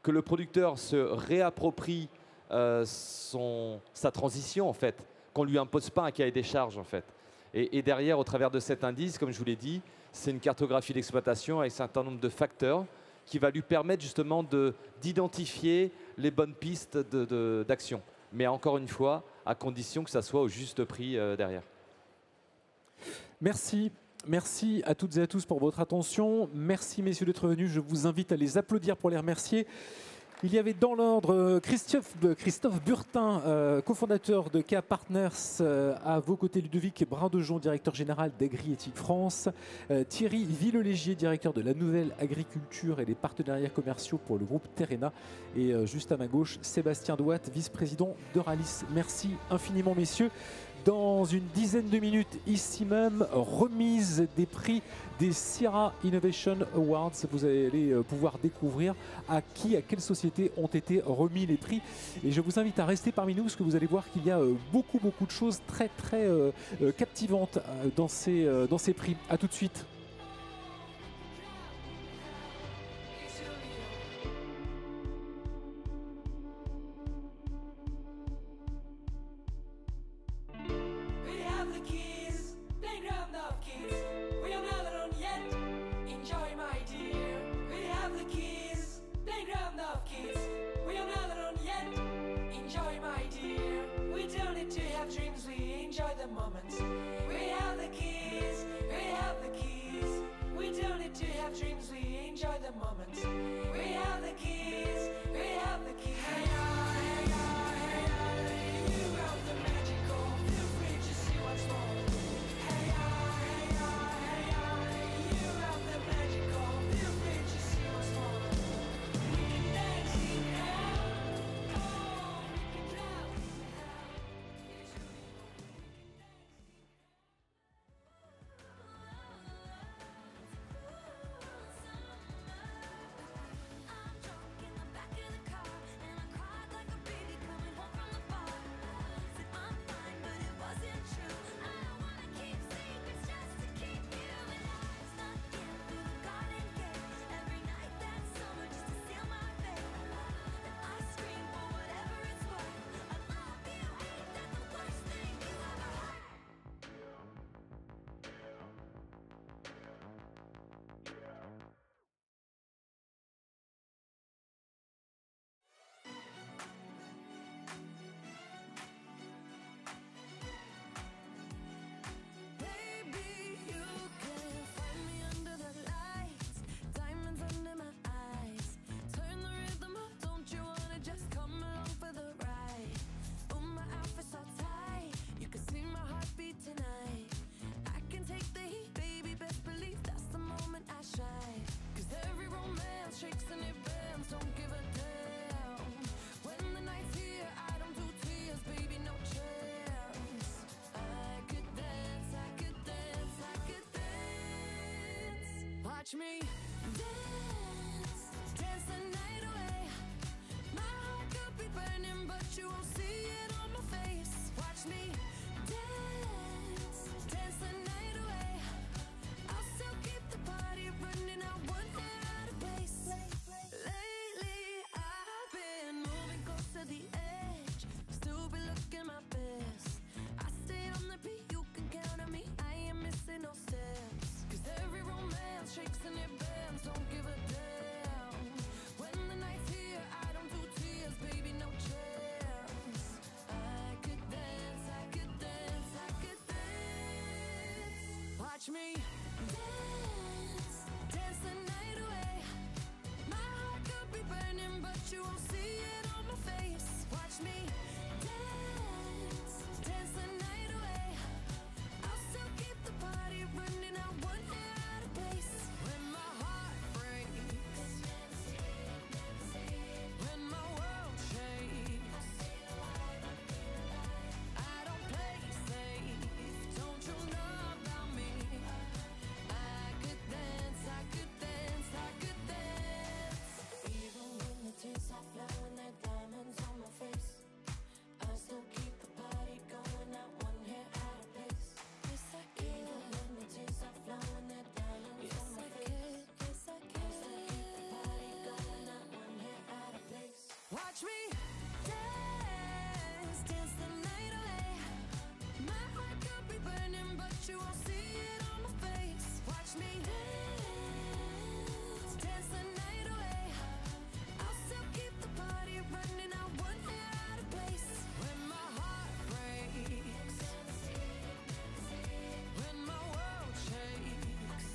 que le producteur se réapproprie sa transition, en fait, qu'on ne lui impose pas un cahier des charges, en fait. Et derrière, au travers de cet indice, comme je vous l'ai dit, c'est une cartographie d'exploitation avec un certain nombre de facteurs qui va lui permettre justement d'identifier les bonnes pistes d'action. Mais encore une fois, à condition que ça soit au juste prix derrière.
Merci. Merci à toutes et à tous pour votre attention. Merci messieurs d'être venus. Je vous invite à les applaudir pour les remercier. Il y avait dans l'ordre Christophe Burtin, cofondateur de KEA Partners, à vos côtés Ludovic Brindejon, directeur général d'Agri-Éthique France, Thierry Villelégier, directeur de la nouvelle agriculture et des partenariats commerciaux pour le groupe Terrena, et juste à ma gauche Sébastien Douat, vice-président d'Euralis. Merci infiniment messieurs. Dans une dizaine de minutes, ici même, remise des prix des Sierra Innovation Awards. Vous allez pouvoir découvrir à quelle société ont été remis les prix. Et je vous invite à rester parmi nous parce que vous allez voir qu'il y a beaucoup de choses très captivantes dans ces prix. À tout de suite.
Watch me dance, dance the night away. My heart could be burning, but you won't see it on my face. Watch me dance, dance the night away. I'll still keep the party running, I won't get out of place. Lately I've been moving close to the edge, still be looking my best. I stay on the beat, you can count on me, I ain't missing no steps. Cause every romance shakes and it bends, don't give a damn. When the night's here, I don't do tears, baby, no chance. I could dance, I could dance, I could dance. Watch me dance, dance the night away. My heart could be burning, but you won't see it on my face. Watch me dance, dance the night away. I'll still keep the party running, I won't get out of place. When my heart breaks, when my world shakes, I don't play safe, don't you know about me? I could dance, I could dance, I could dance. Even when the tears are flowing, they're diamonds on my face, I still keep the party going, not one hair out of place. Yes, I can. Even when the tears are flowing, they're diamonds on my face. Yes, I can. I still keep the party going, not one hair out of place. Watch me dance, dance the night away. My heart could be burning, but you won't see it on my face. Watch me dance, dance the night away. I'll still keep the party running, I won't get out of place. When my heart breaks, when my world shakes,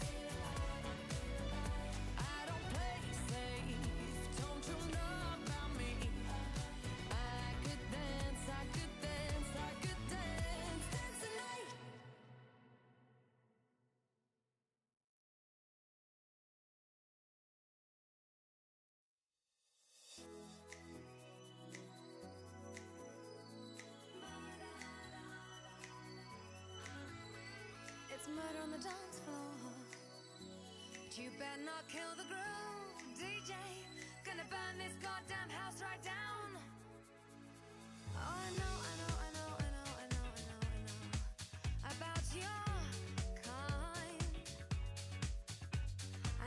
I don't play safe, don't you know about me? I could dance, I could dance, I could dance, dance the night. It's murder on the dance floor, but you better not kill the groove, DJ. Gonna burn this goddamn house right down. Oh, I know, I know, I know, I know, I know, I know, I know about your kind.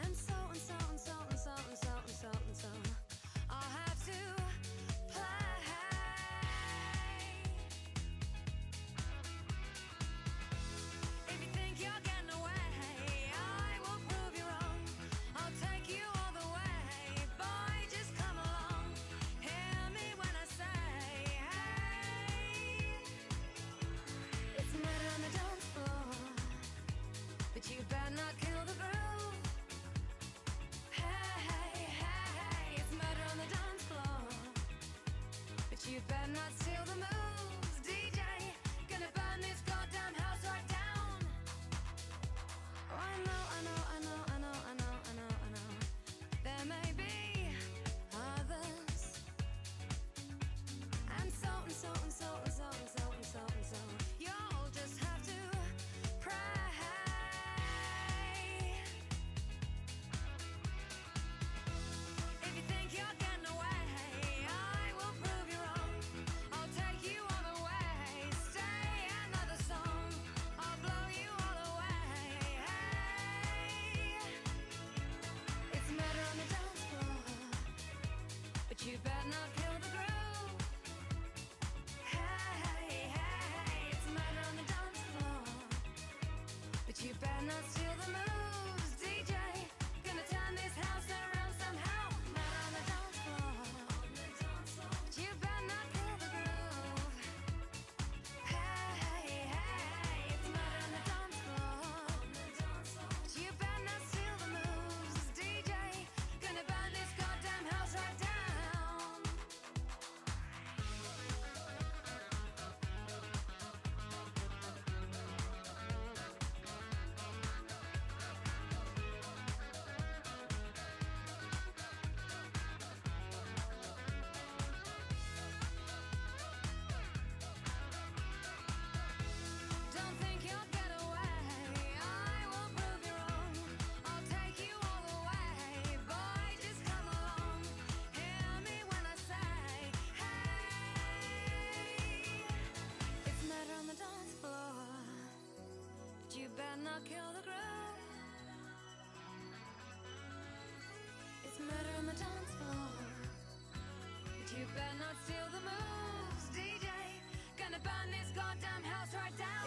And so and so and so and so and so and so and so I'll have to play. If you think you're getting away, I will prove you wrong. I'll take you all the way, boy, just come along. Hear me when I say, hey. I'll kill the groove. It's murder on the dance floor, but you better not steal the moves, DJ. Gonna burn this goddamn house right down